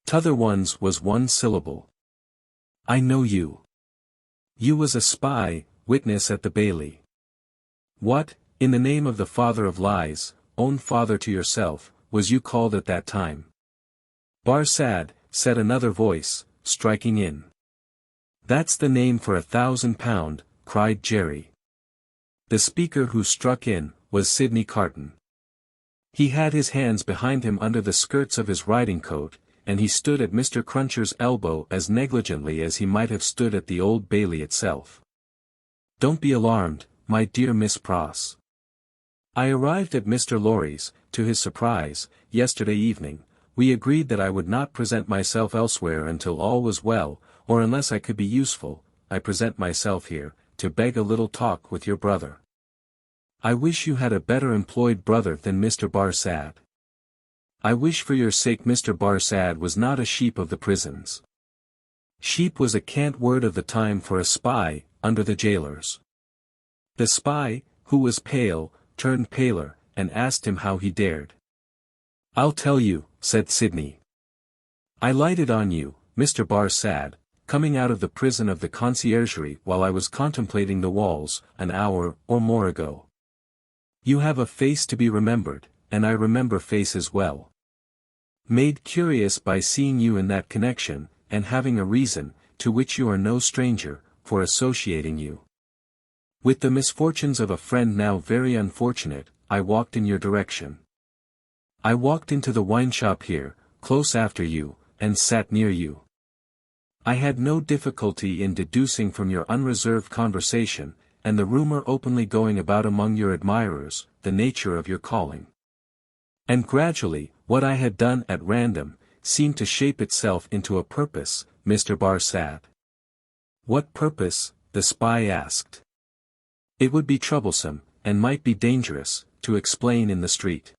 T'other one's was 1 syllable. I know you. You was a spy, witness at the Bailey. What, in the name of the father of lies, own father to yourself, was you called at that time? Barsad, said another voice, striking in. That's the name for £1,000, cried Jerry. The speaker who struck in, was Sidney Carton. He had his hands behind him under the skirts of his riding coat, and he stood at Mr. Cruncher's elbow as negligently as he might have stood at the Old Bailey itself. Don't be alarmed, my dear Miss Pross. I arrived at Mr. Lorry's, to his surprise, yesterday evening. We agreed that I would not present myself elsewhere until all was well, or unless I could be useful. I present myself here, to beg a little talk with your brother. I wish you had a better employed brother than Mr. Barsad. I wish for your sake Mr. Barsad was not a sheep of the prisons. Sheep was a cant word of the time for a spy, under the jailers. The spy, who was pale, turned paler, and asked him how he dared. I'll tell you, said Sidney. I lighted on you, Mr. Barsad, coming out of the prison of the conciergerie while I was contemplating the walls, an hour or more ago. You have a face to be remembered, and I remember faces well. Made curious by seeing you in that connection, and having a reason, to which you are no stranger, for associating you. With the misfortunes of a friend now very unfortunate, I walked in your direction. I walked into the wine shop here, close after you, and sat near you. I had no difficulty in deducing from your unreserved conversation, and the rumor openly going about among your admirers, the nature of your calling. And gradually, what I had done at random, seemed to shape itself into a purpose, Mr. Barsad. What purpose? The spy asked. It would be troublesome, and might be dangerous, to explain in the street.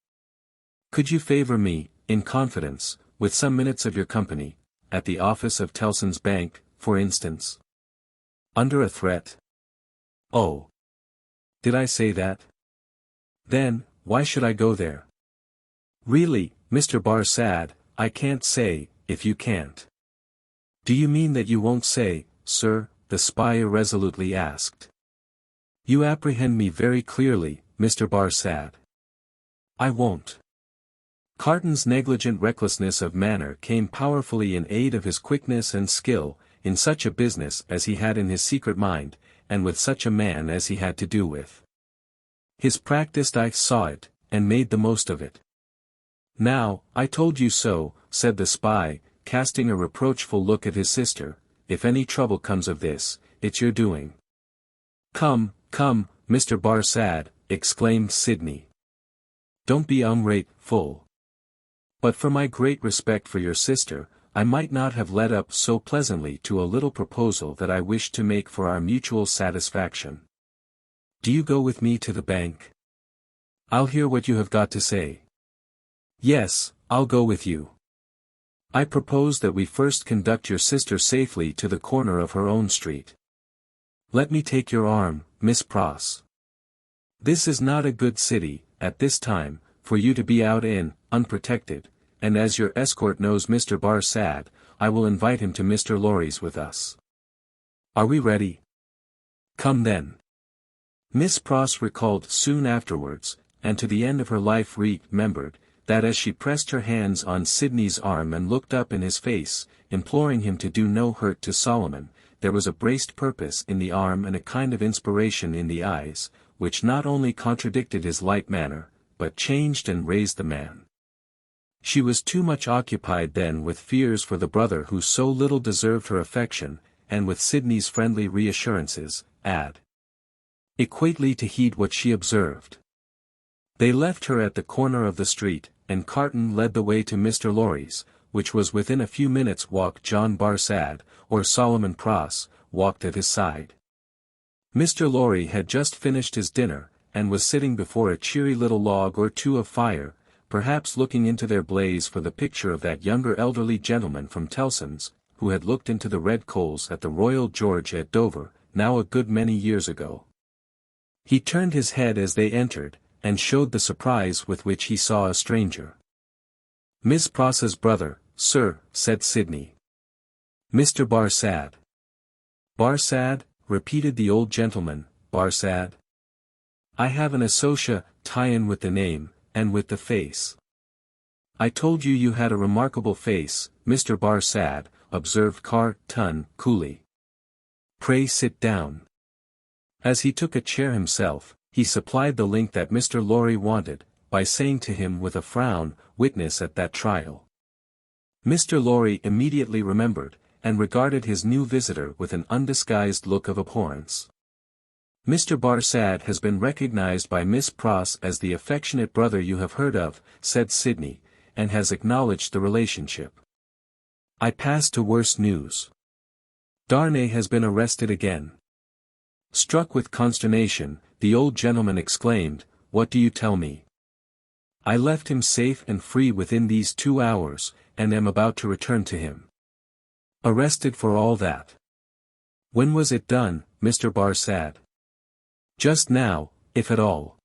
Could you favor me, in confidence, with some minutes of your company, at the office of Tellson's Bank, for instance? Under a threat? Oh. Did I say that? Then, why should I go there? Really, Mr. Barsad, I can't say, if you can't. Do you mean that you won't say, sir? The spy irresolutely asked. You apprehend me very clearly, Mr. Barsad. I won't. Carton's negligent recklessness of manner came powerfully in aid of his quickness and skill, in such a business as he had in his secret mind, and with such a man as he had to do with. His practised eye saw it, and made the most of it. Now, I told you so, said the spy, casting a reproachful look at his sister. If any trouble comes of this, it's your doing. Come, come, Mr. Barsad, exclaimed Sidney. Don't be ungrateful. But for my great respect for your sister, I might not have led up so pleasantly to a little proposal that I wished to make for our mutual satisfaction. Do you go with me to the bank? I'll hear what you have got to say. Yes, I'll go with you. I propose that we first conduct your sister safely to the corner of her own street. Let me take your arm, Miss Pross. This is not a good city, at this time, for you to be out in, unprotected, and as your escort knows Mr. Barsad, I will invite him to Mr. Lorry's with us. Are we ready? Come then. Miss Pross recalled soon afterwards, and to the end of her life remembered, that as she pressed her hands on Sidney's arm and looked up in his face, imploring him to do no hurt to Solomon, there was a braced purpose in the arm and a kind of inspiration in the eyes, which not only contradicted his light manner, but changed and raised the man. She was too much occupied then with fears for the brother who so little deserved her affection, and with Sidney's friendly reassurances, equately to heed what she observed. They left her at the corner of the street, and Carton led the way to Mr. Lorry's, which was within a few minutes' walk. John Barsad, or Solomon Pross, walked at his side. Mr. Lorry had just finished his dinner, and was sitting before a cheery little log or two of fire, perhaps looking into their blaze for the picture of that younger elderly gentleman from Tellson's, who had looked into the red coals at the Royal George at Dover, now a good many years ago. He turned his head as they entered, and showed the surprise with which he saw a stranger. Miss Pross's brother, sir, said Sidney. Mr. Barsad. Barsad, repeated the old gentleman, Barsad. I have an tie-in with the name, and with the face. I told you had a remarkable face, Mr. Barsad, observed Carton coolly. Pray sit down. As he took a chair himself, he supplied the link that Mr. Lorry wanted, by saying to him with a frown, witness at that trial. Mr. Lorry immediately remembered, and regarded his new visitor with an undisguised look of abhorrence. Mr. Barsad has been recognized by Miss Pross as the affectionate brother you have heard of, said Sidney, and has acknowledged the relationship. I pass to worse news. Darnay has been arrested again. Struck with consternation, the old gentleman exclaimed, What do you tell me? I left him safe and free within these 2 hours, and am about to return to him. Arrested for all that. When was it done, Mr. Barsad? Just now, if at all.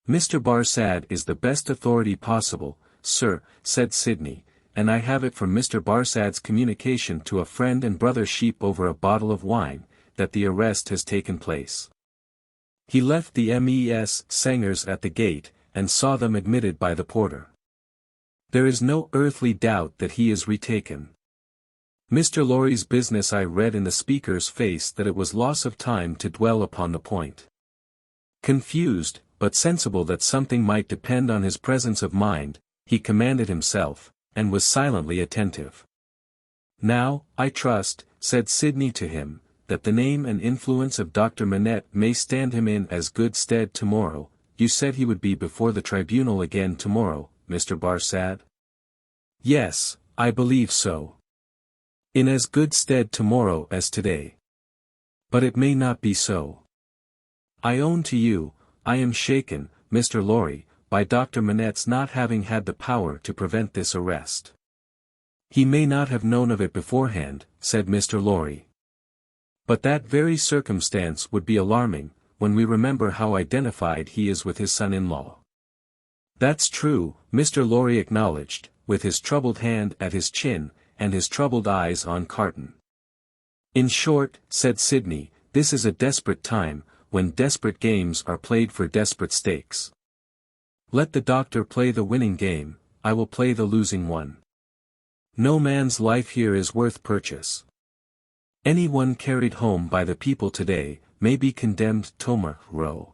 Mr. Barsad is the best authority possible, sir, said Sidney, and I have it from Mr. Barsad's communication to a friend and brother Sheep over a bottle of wine, that the arrest has taken place. He left the MES Sangers at the gate, and saw them admitted by the porter. There is no earthly doubt that he is retaken. Mr. Lorry's business. I read in the speaker's face that it was loss of time to dwell upon the point. Confused, but sensible that something might depend on his presence of mind, he commanded himself, and was silently attentive. Now, I trust, said Sidney to him, that the name and influence of Dr. Manette may stand him in as good stead tomorrow. You said he would be before the tribunal again tomorrow, Mr. Barsad? Yes, I believe so. In as good stead tomorrow as today. But it may not be so. I own to you, I am shaken, Mr. Lorry, by Dr. Manette's not having had the power to prevent this arrest. He may not have known of it beforehand, said Mr. Lorry. But that very circumstance would be alarming, when we remember how identified he is with his son-in-law. That's true, Mr. Lorry acknowledged, with his troubled hand at his chin, and his troubled eyes on Carton. In short, said Sidney, this is a desperate time, when desperate games are played for desperate stakes. Let the doctor play the winning game, I will play the losing one. No man's life here is worth purchase. Any one carried home by the people today, may be condemned tomorrow.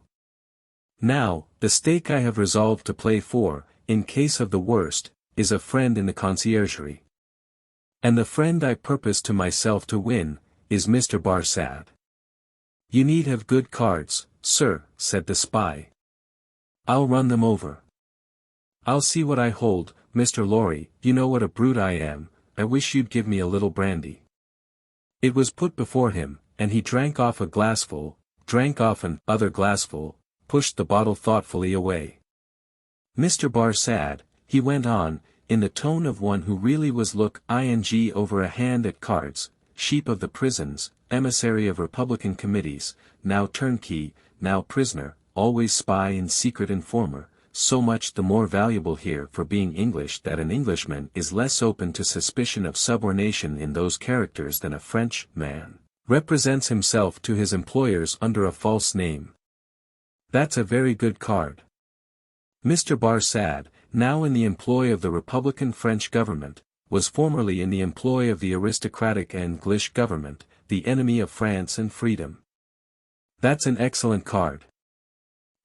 Now, the stake I have resolved to play for, in case of the worst, is a friend in the conciergerie. And the friend I purpose to myself to win, is Mr. Barsad. You need have good cards, sir, said the spy. I'll run them over. I'll see what I hold, Mr. Lorry, you know what a brute I am, I wish you'd give me a little brandy. It was put before him, and he drank off a glassful, drank off an other glassful, pushed the bottle thoughtfully away. Mr. Barsad, he went on, in the tone of one who really was look ing over a hand at cards, sheep of the prisons, emissary of Republican committees, now turnkey, now prisoner, always spy and secret informer, so much the more valuable here for being English that an Englishman is less open to suspicion of subornation in those characters than a French man represents himself to his employers under a false name. That's a very good card. Mr. Barsad, now in the employ of the Republican French government, was formerly in the employ of the aristocratic English government, the enemy of France and freedom. That's an excellent card.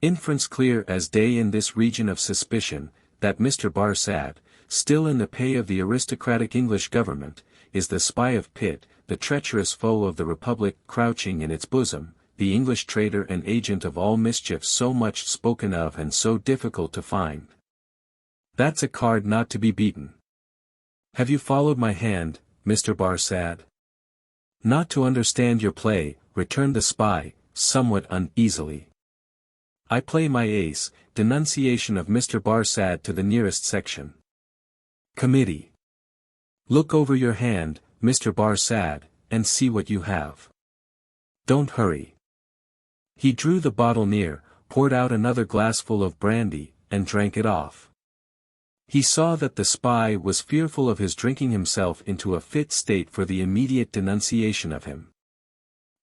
Inference clear as day in this region of suspicion, that Mr. Barsad, still in the pay of the aristocratic English government, is the spy of Pitt, the treacherous foe of the Republic crouching in its bosom, the English traitor and agent of all mischief so much spoken of and so difficult to find. That's a card not to be beaten. Have you followed my hand, Mr. Barsad? Not to understand your play, returned the spy, somewhat uneasily. I play my ace, denunciation of Mr. Barsad to the nearest section. Committee. Look over your hand, Mr. Barsad, and see what you have. Don't hurry. He drew the bottle near, poured out another glassful of brandy, and drank it off. He saw that the spy was fearful of his drinking himself into a fit state for the immediate denunciation of him.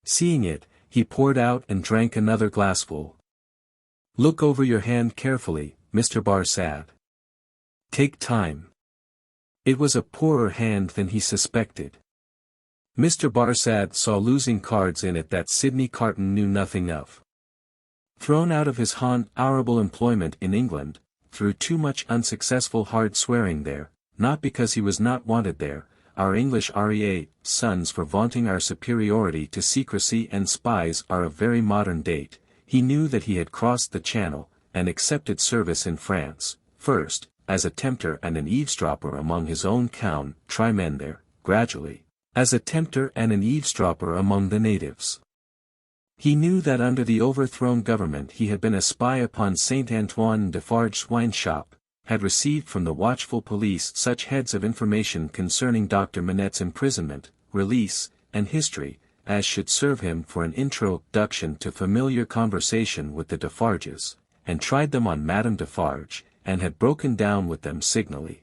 Seeing it, he poured out and drank another glassful. Look over your hand carefully, Mr. Barsad. Take time. It was a poorer hand than he suspected. Mr. Barsad saw losing cards in it that Sidney Carton knew nothing of. Thrown out of his honorable employment in England, through too much unsuccessful hard swearing there, not because he was not wanted there, our English REA sons for vaunting our superiority to secrecy and spies are of very modern date. He knew that he had crossed the Channel, and accepted service in France, first, as a tempter and an eavesdropper among his own countrymen there, gradually, as a tempter and an eavesdropper among the natives. He knew that under the overthrown government he had been a spy upon Saint Antoine Defarge's wine shop, had received from the watchful police such heads of information concerning Dr. Manette's imprisonment, release, and history, as should serve him for an introduction to familiar conversation with the Defarges, and tried them on Madame Defarge, and had broken down with them signally.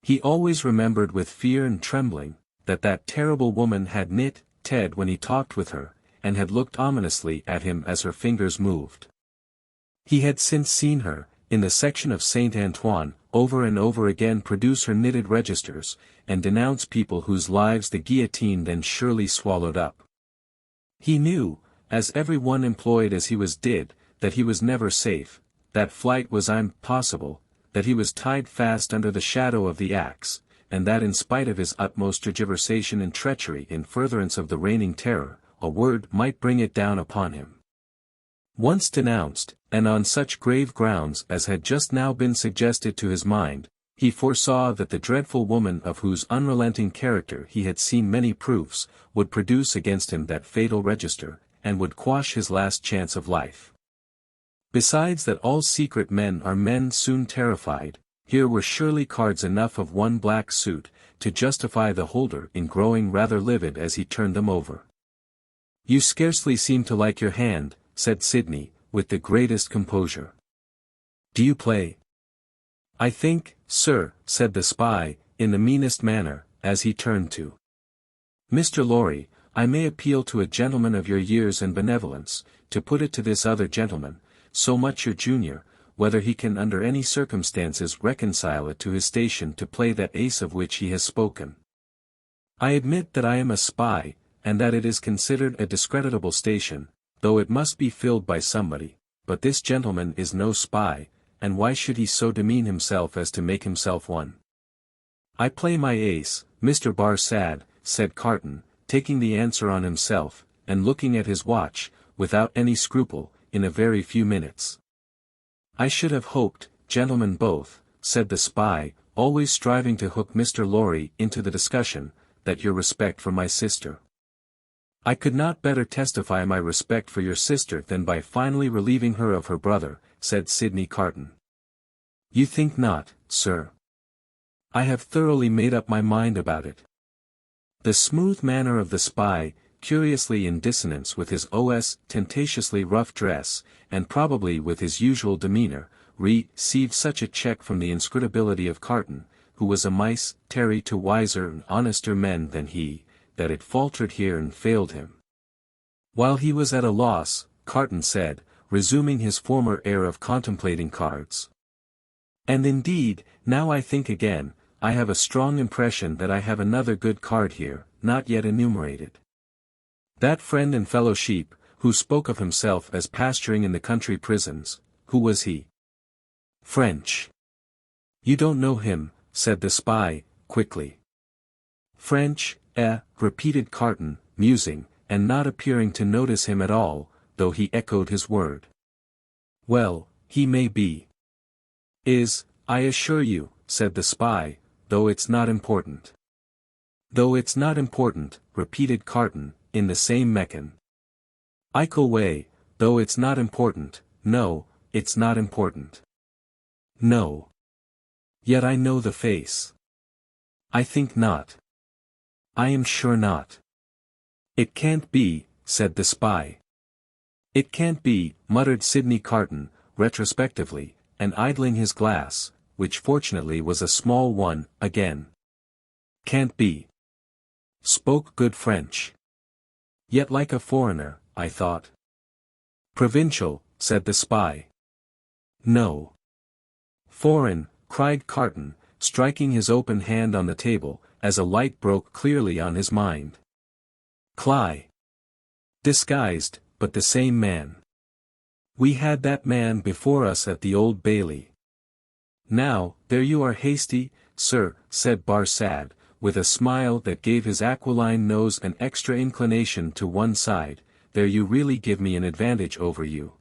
He always remembered with fear and trembling, that terrible woman had knit Ted when he talked with her, and had looked ominously at him as her fingers moved. He had since seen her, in the section of Saint Antoine, over and over again produce her knitted registers, and denounce people whose lives the guillotine then surely swallowed up. He knew, as every one employed as he was did, that he was never safe, that flight was impossible, that he was tied fast under the shadow of the axe, and that in spite of his utmost tergiversation and treachery in furtherance of the reigning terror, a word might bring it down upon him. Once denounced, and on such grave grounds as had just now been suggested to his mind, he foresaw that the dreadful woman of whose unrelenting character he had seen many proofs, would produce against him that fatal register, and would quash his last chance of life. Besides that all secret men are men soon terrified, here were surely cards enough of one black suit, to justify the holder in growing rather livid as he turned them over. You scarcely seem to like your hand, said Sidney, with the greatest composure. Do you play? I think, sir, said the spy, in the meanest manner, as he turned to Mr. Lorry, I may appeal to a gentleman of your years and benevolence, to put it to this other gentleman, so much your junior, whether he can under any circumstances reconcile it to his station to play that ace of which he has spoken. I admit that I am a spy, and that it is considered a discreditable station, though it must be filled by somebody, but this gentleman is no spy, and why should he so demean himself as to make himself one? I play my ace, Mr. Barsad, said Carton, taking the answer on himself, and looking at his watch, without any scruple, in a very few minutes. I should have hoped, gentlemen both, said the spy, always striving to hook Mr. Lorry into the discussion, that your respect for my sister. I could not better testify my respect for your sister than by finally relieving her of her brother, said Sidney Carton. You think not, sir? I have thoroughly made up my mind about it. The smooth manner of the spy, curiously in dissonance with his tentatiously rough dress, and probably with his usual demeanor, received such a check from the inscrutability of Carton, who was a mice Terry to wiser and honester men than he, that it faltered here and failed him. While he was at a loss, Carton said, resuming his former air of contemplating cards. And indeed, now I think again, I have a strong impression that I have another good card here, not yet enumerated. That friend and fellow sheep, who spoke of himself as pasturing in the country prisons, who was he? French. You don't know him, said the spy, quickly. French, repeated Carton, musing, and not appearing to notice him at all, though he echoed his word. Well, he may be. Is, I assure you, said the spy, though it's not important. Though it's not important, repeated Carton, in the same mechan. Ical way, though it's not important, no, it's not important. No. Yet I know the face. I think not. I am sure not. It can't be, said the spy. It can't be, muttered Sidney Carton, retrospectively, and idling his glass, which fortunately was a small one, again. Can't be. Spoke good French. Yet like a foreigner, I thought. Provincial, said the spy. No. Foreign, cried Carton, striking his open hand on the table, as a light broke clearly on his mind. Cly. Disguised, but the same man. We had that man before us at the Old Bailey. Now, there you are hasty, sir, said Barsad, with a smile that gave his aquiline nose an extra inclination to one side, there you really give me an advantage over you.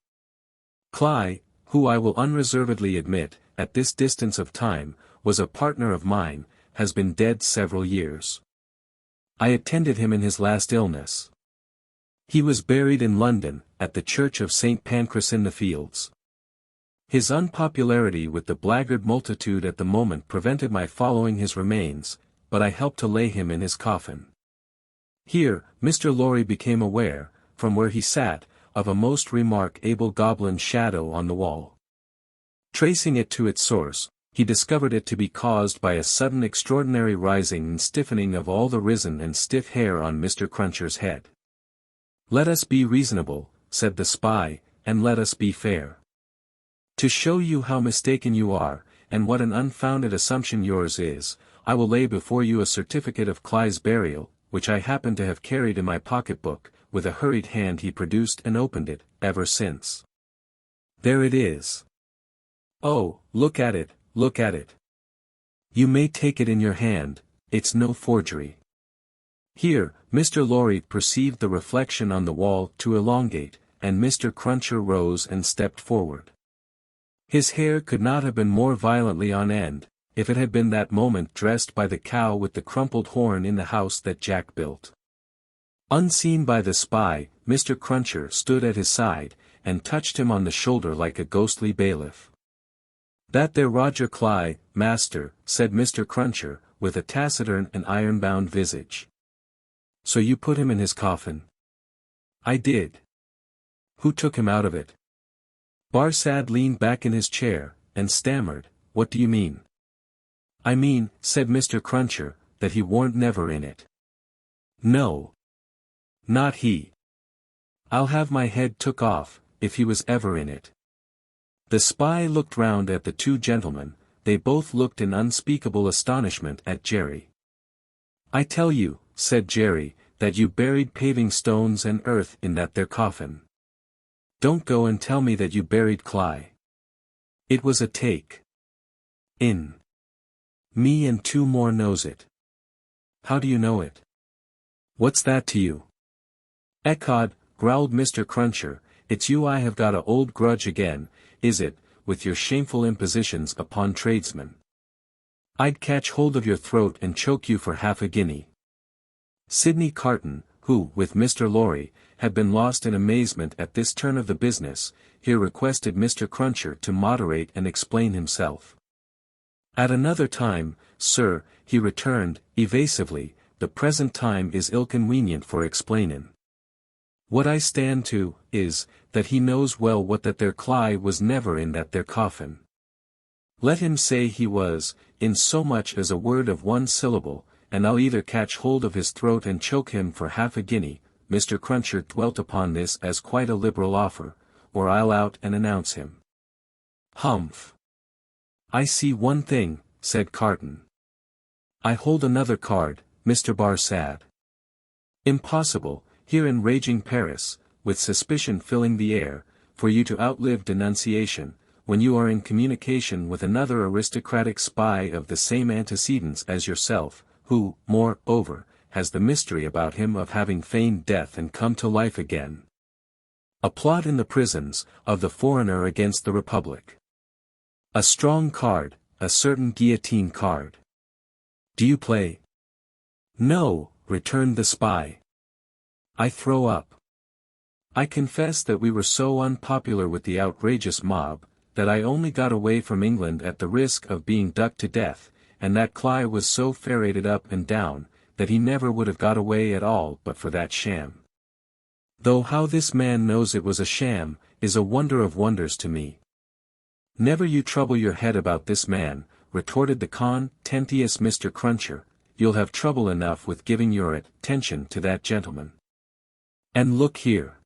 Cly, who I will unreservedly admit, at this distance of time, was a partner of mine, has been dead several years. I attended him in his last illness. He was buried in London, at the church of St. Pancras in the Fields. His unpopularity with the blackguard multitude at the moment prevented my following his remains, but I helped to lay him in his coffin. Here, Mr. Lorry became aware, from where he sat, of a most remarkable goblin shadow on the wall. Tracing it to its source, he discovered it to be caused by a sudden extraordinary rising and stiffening of all the risen and stiff hair on Mr. Cruncher's head. Let us be reasonable, said the spy, and let us be fair. To show you how mistaken you are, and what an unfounded assumption yours is, I will lay before you a certificate of Cly's burial, which I happen to have carried in my pocket-book. With a hurried hand he produced and opened it, ever since. There it is. Oh, look at it, look at it. You may take it in your hand, it's no forgery. Here, Mr. Lorry perceived the reflection on the wall to elongate, and Mr. Cruncher rose and stepped forward. His hair could not have been more violently on end, if it had been that moment dressed by the cow with the crumpled horn in the house that Jack built. Unseen by the spy, Mr. Cruncher stood at his side, and touched him on the shoulder like a ghostly bailiff. That there Roger Cly, master, said Mr. Cruncher, with a taciturn and iron-bound visage. So you put him in his coffin? I did. Who took him out of it? Barsad leaned back in his chair, and stammered, What do you mean? I mean, said Mr. Cruncher, that he warn't never in it. No. Not he. I'll have my head took off, if he was ever in it. The spy looked round at the two gentlemen, they both looked in unspeakable astonishment at Jerry. I tell you, said Jerry, that you buried paving stones and earth in that there coffin. Don't go and tell me that you buried Cly. It was a take. In. Me and two more knows it. How do you know it? What's that to you? Ecod, growled Mr. Cruncher, it's you I have got a old grudge again, is it, with your shameful impositions upon tradesmen. I'd catch hold of your throat and choke you for half a guinea. Sidney Carton, who, with Mr. Lorry, had been lost in amazement at this turn of the business, here requested Mr. Cruncher to moderate and explain himself. At another time, sir, he returned, evasively, the present time is ill-convenient for explainin'. What I stand to, is, that he knows well what that there Cly was never in that there coffin. Let him say he was, in so much as a word of one syllable, and I'll either catch hold of his throat and choke him for half a guinea. Mr. Cruncher dwelt upon this as quite a liberal offer, or I'll out and announce him. Humph. I see one thing, said Carton. I hold another card, Mr. Barsad. Impossible, here in raging Paris, with suspicion filling the air, for you to outlive denunciation, when you are in communication with another aristocratic spy of the same antecedents as yourself, who, moreover, has the mystery about him of having feigned death and come to life again. A plot in the prisons, of the foreigner against the Republic. A strong card, a certain guillotine card. Do you play? No, returned the spy. I throw up. I confess that we were so unpopular with the outrageous mob, that I only got away from England at the risk of being ducked to death, and that Cly was so ferreted up and down, that he never would have got away at all but for that sham. Though how this man knows it was a sham, is a wonder of wonders to me. Never you trouble your head about this man, retorted the contentious Mr. Cruncher, you'll have trouble enough with giving your attention to that gentleman. And look here.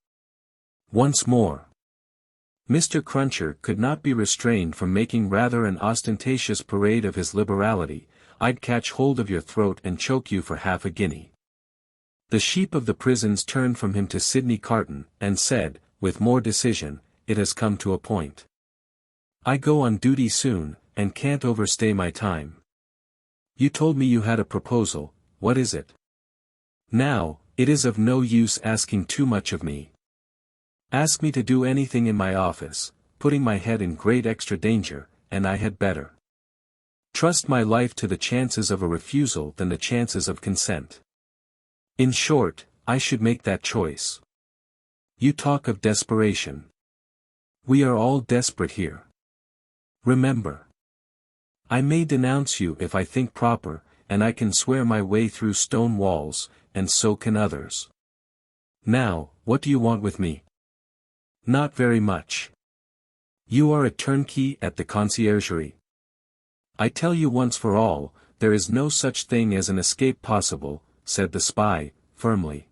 Once more. Mr. Cruncher could not be restrained from making rather an ostentatious parade of his liberality. I'd catch hold of your throat and choke you for half a guinea. The sheep of the prisons turned from him to Sidney Carton, and said, with more decision, it has come to a point. I go on duty soon, and can't overstay my time. You told me you had a proposal, what is it? Now, it is of no use asking too much of me. Ask me to do anything in my office, putting my head in great extra danger, and I had better trust my life to the chances of a refusal than the chances of consent. In short, I should make that choice. You talk of desperation. We are all desperate here. Remember. I may denounce you if I think proper, and I can swear my way through stone walls, and so can others. Now, what do you want with me? Not very much. You are a turnkey at the conciergerie. I tell you once for all, there is no such thing as an escape possible, said the spy, firmly.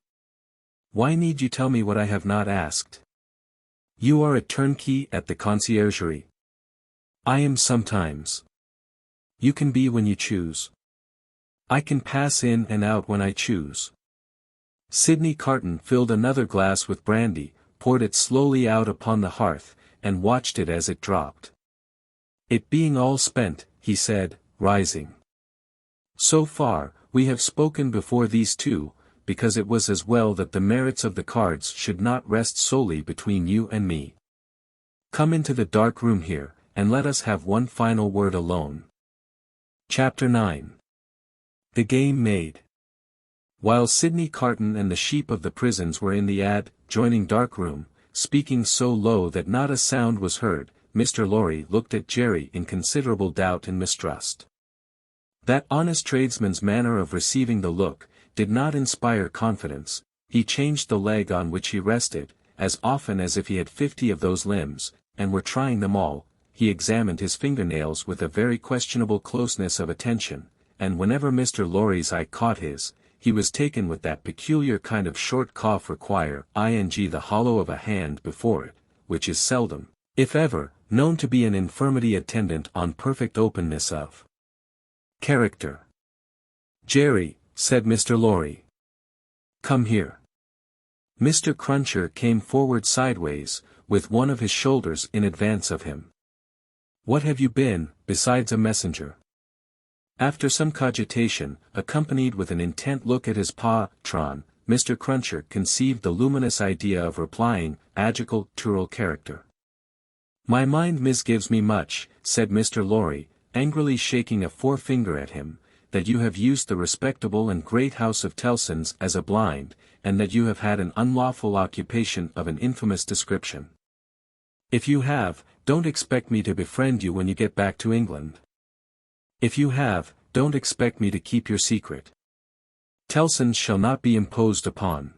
Why need you tell me what I have not asked? You are a turnkey at the conciergerie. I am sometimes. You can be when you choose. I can pass in and out when I choose. Sidney Carton filled another glass with brandy, poured it slowly out upon the hearth, and watched it as it dropped. It being all spent, he said, rising. So far, we have spoken before these two, because it was as well that the merits of the cards should not rest solely between you and me. Come into the dark room here, and let us have one final word alone. Chapter 9. The Game Made. While Sidney Carton and the sheep of the prisons were in the adjoining dark room, speaking so low that not a sound was heard, Mr. Lorry looked at Jerry in considerable doubt and mistrust. That honest tradesman's manner of receiving the look did not inspire confidence. He changed the leg on which he rested, as often as if he had 50 of those limbs, and were trying them all. He examined his fingernails with a very questionable closeness of attention, and whenever Mr. Lorry's eye caught his, he was taken with that peculiar kind of short cough ing the hollow of a hand before it, which is seldom, if ever, known to be an infirmity attendant on perfect openness of character. Jerry, said Mr. Lorry. Come here. Mr. Cruncher came forward sideways, with one of his shoulders in advance of him. What have you been, besides a messenger? After some cogitation, accompanied with an intent look at his patron, Mr. Cruncher conceived the luminous idea of replying, adjectival character. My mind misgives me much, said Mr. Lorry, angrily shaking a forefinger at him, that you have used the respectable and great house of Tellson's as a blind, and that you have had an unlawful occupation of an infamous description. If you have, don't expect me to befriend you when you get back to England. If you have, don't expect me to keep your secret. Tellson's shall not be imposed upon.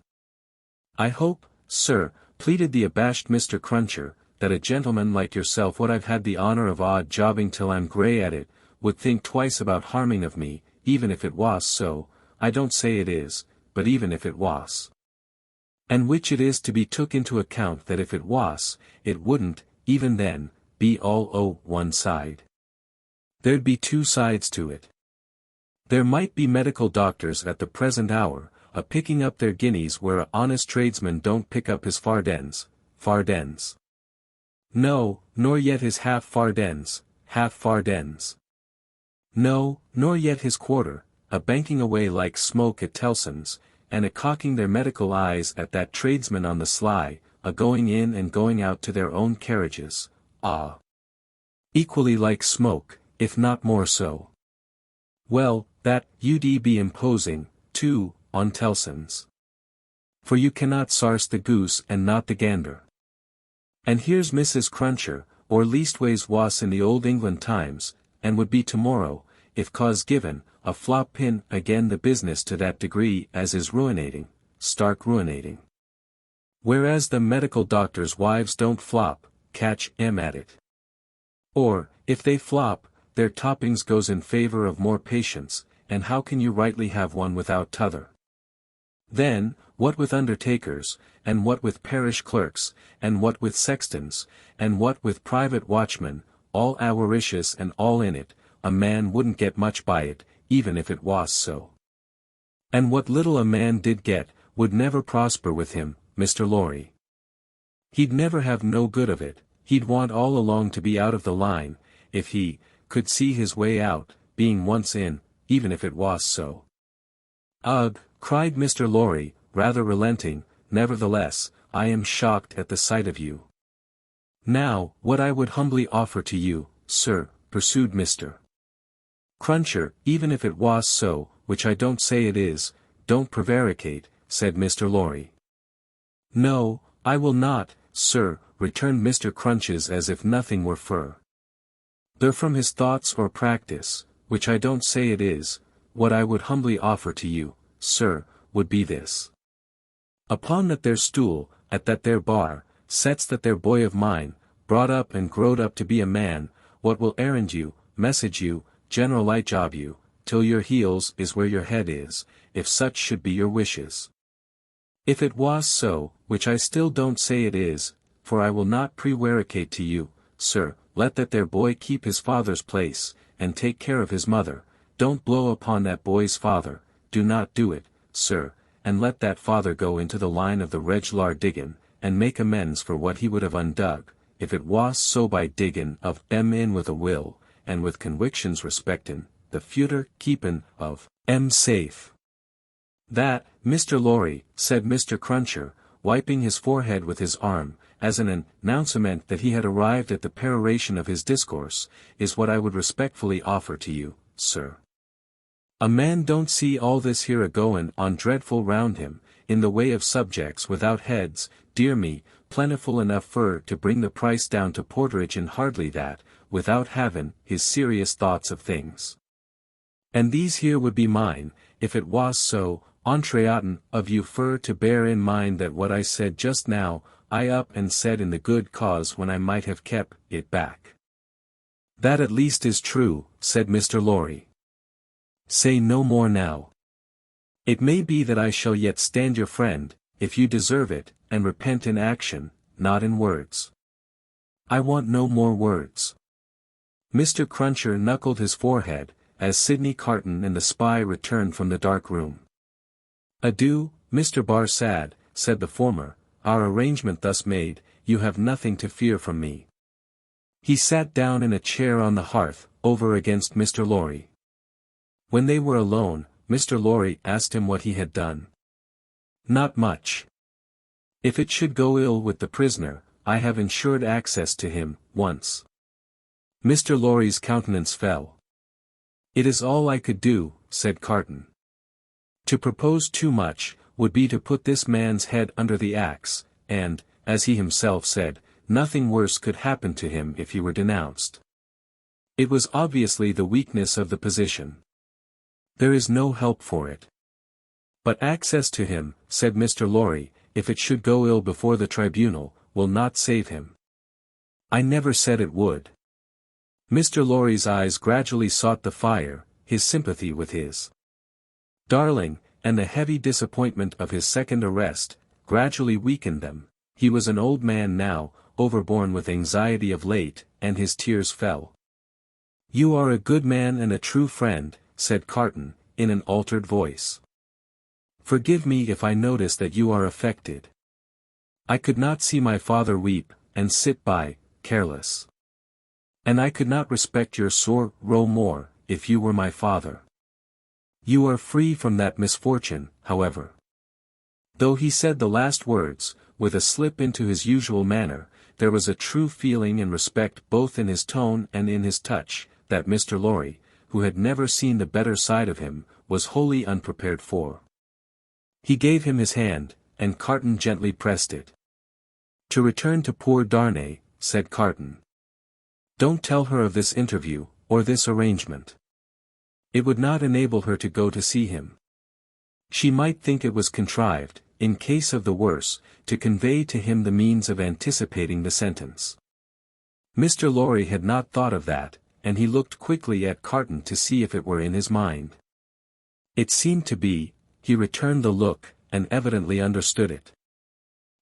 I hope, sir, pleaded the abashed Mr. Cruncher, that a gentleman like yourself what I've had the honour of odd jobbing till I'm grey at it, would think twice about harming of me, even if it was so, I don't say it is, but even if it was. And which it is to be took into account that if it was, it wouldn't, even then, be all one side. There'd be two sides to it. There might be medical doctors at the present hour, picking up their guineas where a honest tradesman don't pick up his fardens. No, nor yet his half-fardens. No, nor yet his quarter, banking away like smoke at Tellson's, and cocking their medical eyes at that tradesman on the sly, going in and going out to their own carriages, equally like smoke, if not more so. Well, that you'd be imposing, too, on Tellson's. For you cannot sarse the goose and not the gander. And here's Mrs. Cruncher, or leastways was in the old England times, and would be tomorrow, if cause given, a flop pin again the business to that degree as is ruinating, stark ruinating. Whereas the medical doctors' wives don't flop, catch 'em at it. Or, if they flop, their toppings goes in favour of more patients, and how can you rightly have one without t'other? Then, what with undertakers, and what with parish clerks, and what with sextons, and what with private watchmen, all avaricious and all in it, a man wouldn't get much by it, even if it was so. And what little a man did get, would never prosper with him, Mr. Lorry. He'd never have no good of it, he'd want all along to be out of the line, if he could see his way out, being once in, even if it was so. Ugh, cried Mr. Lorry, rather relenting, nevertheless, I am shocked at the sight of you. Now, what I would humbly offer to you, sir, pursued Mr. Cruncher, even if it was so, which I don't say it is, don't prevaricate, said Mr. Lorry. No, I will not, sir, returned Mr. Crunches as if nothing were fur. They're from his thoughts or practice, which I don't say it is, what I would humbly offer to you, sir, would be this. Upon that there stool, at that there bar, sets that there boy of mine, brought up and growed up to be a man, what will errand you, message you, general light job you, till your heels is where your head is, if such should be your wishes. If it was so, which I still don't say it is, for I will not prevaricate to you, sir, let that there boy keep his father's place, and take care of his mother, don't blow upon that boy's father, do not do it, sir, and let that father go into the line of the reg'lar diggin', and make amends for what he would have undug, if it was so by diggin' of 'em in with a will, and with conwictions respectin', the future keepin' of 'em safe. That, Mr. Lorry, said Mr. Cruncher, wiping his forehead with his arm, as an announcement that he had arrived at the peroration of his discourse, is what I would respectfully offer to you, sir. A man don't see all this here a-goin' on dreadful round him, in the way of subjects without heads, dear me, plentiful enough fur to bring the price down to porterage and hardly that, without havin' his serious thoughts of things. And these here would be mine, if it was so, entreatin' of you fur to bear in mind that what I said just now, I up and said in the good cause when I might have kept it back. That at least is true, said Mr. Lorry. Say no more now. It may be that I shall yet stand your friend, if you deserve it, and repent in action, not in words. I want no more words. Mr. Cruncher knuckled his forehead, as Sidney Carton and the spy returned from the dark room. Adieu, Mr. Barsad, said the former, our arrangement thus made, you have nothing to fear from me. He sat down in a chair on the hearth, over against Mr. Lorry. When they were alone, Mr. Lorry asked him what he had done. Not much. If it should go ill with the prisoner, I have insured access to him, once. Mr. Lorry's countenance fell. It is all I could do, said Carton. To propose too much, would be to put this man's head under the axe, and, as he himself said, nothing worse could happen to him if he were denounced. It was obviously the weakness of the position. There is no help for it. But access to him, said Mr. Lorry, if it should go ill before the tribunal, will not save him. I never said it would. Mr. Lorry's eyes gradually sought the fire, his sympathy with his darling, and the heavy disappointment of his second arrest, gradually weakened them. He was an old man now, overborne with anxiety of late, and his tears fell. You are a good man and a true friend, said Carton, in an altered voice. Forgive me if I notice that you are affected. I could not see my father weep, and sit by, careless. And I could not respect your sorrow more, if you were my father. You are free from that misfortune, however. Though he said the last words, with a slip into his usual manner, there was a true feeling and respect both in his tone and in his touch, that Mr. Lorry, who had never seen the better side of him, was wholly unprepared for. He gave him his hand, and Carton gently pressed it. To return to poor Darnay, said Carton. Don't tell her of this interview, or this arrangement. It would not enable her to go to see him. She might think it was contrived, in case of the worse, to convey to him the means of anticipating the sentence. Mr. Lorry had not thought of that, and he looked quickly at Carton to see if it were in his mind. It seemed to be. He returned the look, and evidently understood it.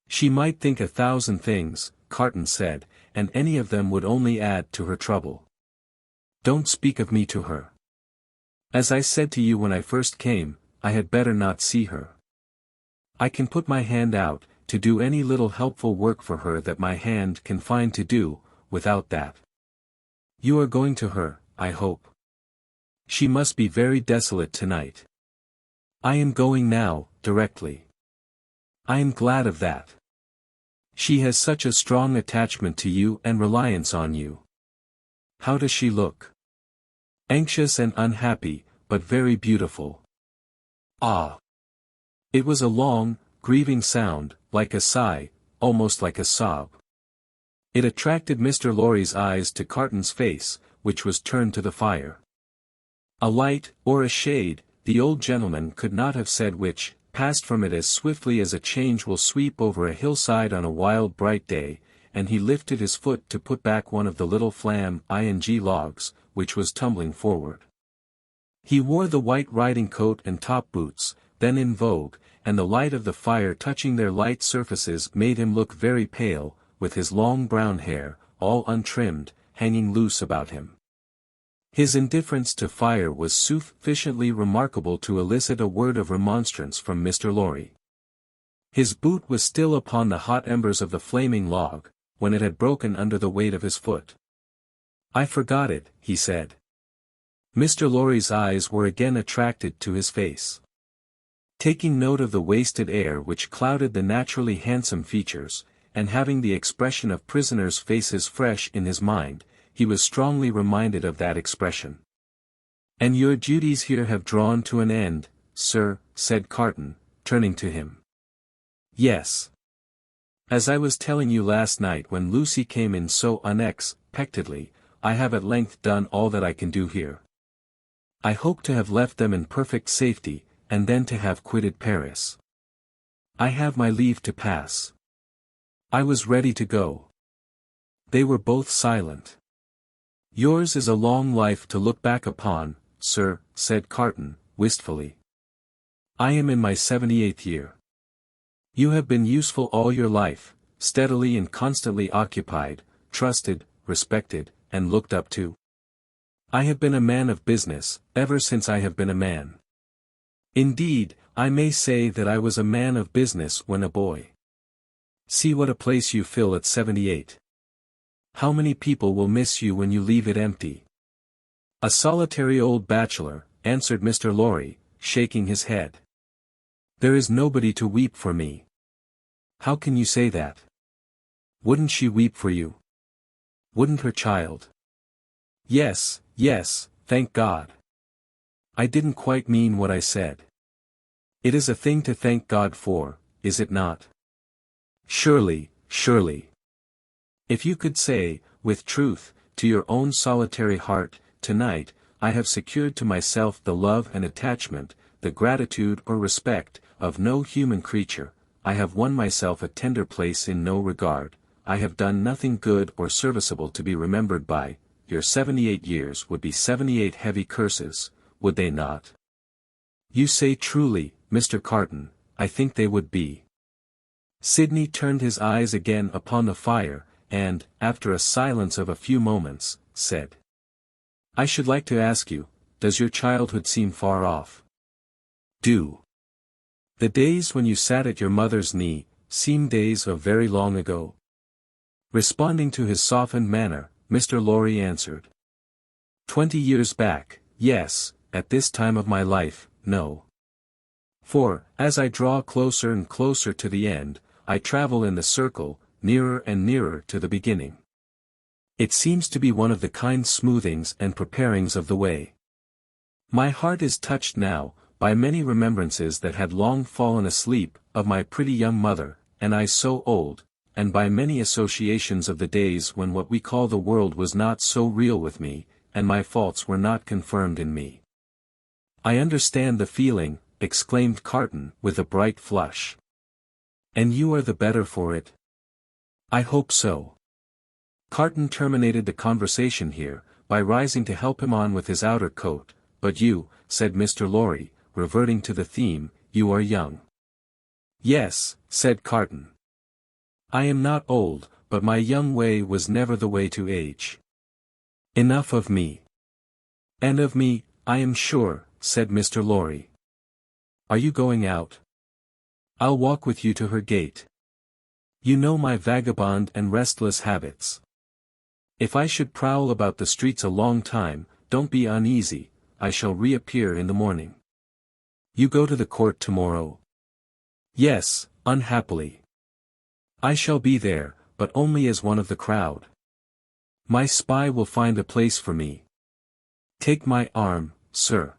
She might think 1,000 things, Carton said, and any of them would only add to her trouble. Don't speak of me to her. As I said to you when I first came, I had better not see her. I can put my hand out, to do any little helpful work for her that my hand can find to do, without that. You are going to her, I hope. She must be very desolate tonight. I am going now, directly. I am glad of that. She has such a strong attachment to you and reliance on you. How does she look? Anxious and unhappy, but very beautiful. Ah! It was a long, grieving sound, like a sigh, almost like a sob. It attracted Mr. Lorry's eyes to Carton's face, which was turned to the fire. A light, or a shade, the old gentleman could not have said which, passed from it as swiftly as a change will sweep over a hillside on a wild bright day, and he lifted his foot to put back one of the little flam-ing logs, which was tumbling forward. He wore the white riding coat and top boots, then in vogue, and the light of the fire touching their light surfaces made him look very pale, with his long brown hair, all untrimmed, hanging loose about him. His indifference to fire was sufficiently remarkable to elicit a word of remonstrance from Mr. Lorry. His boot was still upon the hot embers of the flaming log, when it had broken under the weight of his foot. I forgot it, he said. Mr. Lorry's eyes were again attracted to his face. Taking note of the wasted air which clouded the naturally handsome features, and having the expression of prisoners' faces fresh in his mind, he was strongly reminded of that expression. And your duties here have drawn to an end, sir, said Carton, turning to him. Yes. As I was telling you last night when Lucy came in so unexpectedly, I have at length done all that I can do here. I hope to have left them in perfect safety, and then to have quitted Paris. I have my leave to pass. I was ready to go. They were both silent. Yours is a long life to look back upon, sir, said Carton, wistfully. I am in my 78th year. You have been useful all your life, steadily and constantly occupied, trusted, respected, and looked up to. I have been a man of business, ever since I have been a man. Indeed, I may say that I was a man of business when a boy. See what a place you fill at 78. How many people will miss you when you leave it empty? A solitary old bachelor, answered Mr. Lorry, shaking his head. There is nobody to weep for me. How can you say that? Wouldn't she weep for you? Wouldn't her child? Yes, yes, thank God. I didn't quite mean what I said. It is a thing to thank God for, is it not? Surely, surely. If you could say, with truth, to your own solitary heart, tonight, I have secured to myself the love and attachment, the gratitude or respect, of no human creature, I have won myself a tender place in no regard, I have done nothing good or serviceable to be remembered by, your 78 years would be 78 heavy curses, would they not? You say truly, Mr. Carton, I think they would be. Sidney turned his eyes again upon the fire, and, after a silence of a few moments, said, I should like to ask you, does your childhood seem far off? Do. The days when you sat at your mother's knee, seem days of very long ago? Responding to his softened manner, Mr. Lorry answered. 20 years back, yes, at this time of my life, no. For, as I draw closer and closer to the end, I travel in the circle, nearer and nearer to the beginning. It seems to be one of the kind smoothings and preparings of the way. My heart is touched now, by many remembrances that had long fallen asleep, of my pretty young mother, and I so old, and by many associations of the days when what we call the world was not so real with me, and my faults were not confirmed in me. I understand the feeling, exclaimed Carton, with a bright flush. And you are the better for it? I hope so. Carton terminated the conversation here, by rising to help him on with his outer coat, but you, said Mr. Lorry, reverting to the theme, you are young. Yes, said Carton. I am not old, but my young way was never the way to age. Enough of me. And of me, I am sure, said Mr. Lorry. Are you going out? I'll walk with you to her gate. You know my vagabond and restless habits. If I should prowl about the streets a long time, don't be uneasy, I shall reappear in the morning. You go to the court tomorrow? Yes, unhappily. I shall be there, but only as one of the crowd. My spy will find a place for me. Take my arm, sir.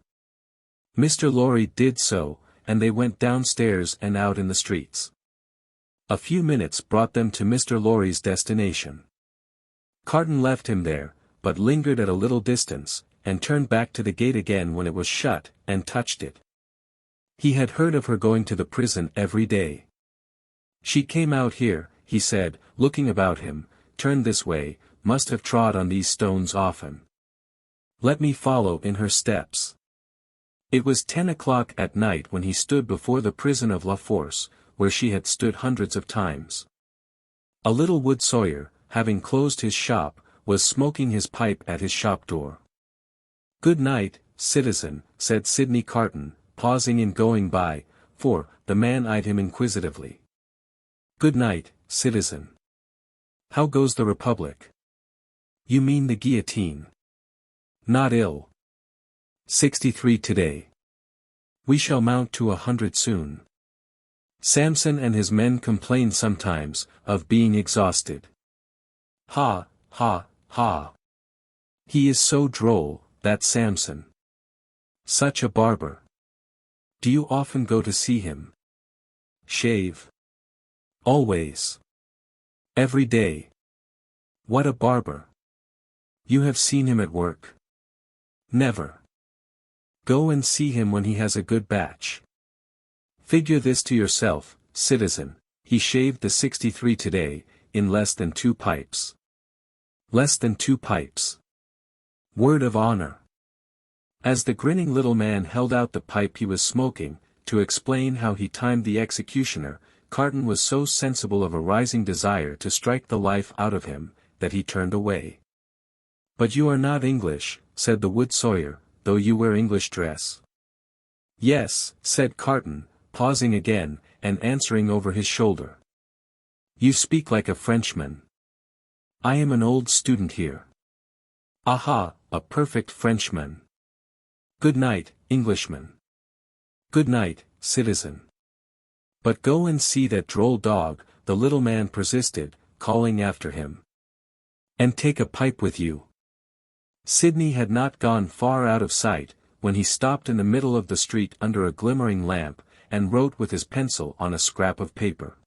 Mr. Lorry did so, and they went downstairs and out in the streets. A few minutes brought them to Mr. Lorry's destination. Carton left him there, but lingered at a little distance, and turned back to the gate again when it was shut, and touched it. He had heard of her going to the prison every day. She came out here, he said, looking about him, turned this way, must have trod on these stones often. Let me follow in her steps. It was 10 o'clock at night when he stood before the prison of La Force, where she had stood hundreds of times. A little wood sawyer, having closed his shop, was smoking his pipe at his shop door. Good night, citizen, said Sidney Carton, pausing in going by, for, the man eyed him inquisitively. Good night, citizen. How goes the Republic? You mean the guillotine? Not ill. 63 today. We shall mount to 100 soon. Samson and his men complain sometimes, of being exhausted. Ha, ha, ha. He is so droll, that Samson. Such a barber. Do you often go to see him? Shave. Always. Every day. What a barber. You have seen him at work? Never. Go and see him when he has a good batch. Figure this to yourself, citizen, he shaved the 63 today, in less than 2 pipes. Less than 2 pipes. Word of honor. As the grinning little man held out the pipe he was smoking, to explain how he timed the executioner, Carton was so sensible of a rising desire to strike the life out of him, that he turned away. But you are not English, said the wood sawyer, though you wear English dress. Yes, said Carton, pausing again, and answering over his shoulder. You speak like a Frenchman. I am an old student here. Aha, a perfect Frenchman. Good night, Englishman. Good night, citizen. But go and see that droll dog, the little man persisted, calling after him. And take a pipe with you. Sidney had not gone far out of sight, when he stopped in the middle of the street under a glimmering lamp, and wrote with his pencil on a scrap of paper.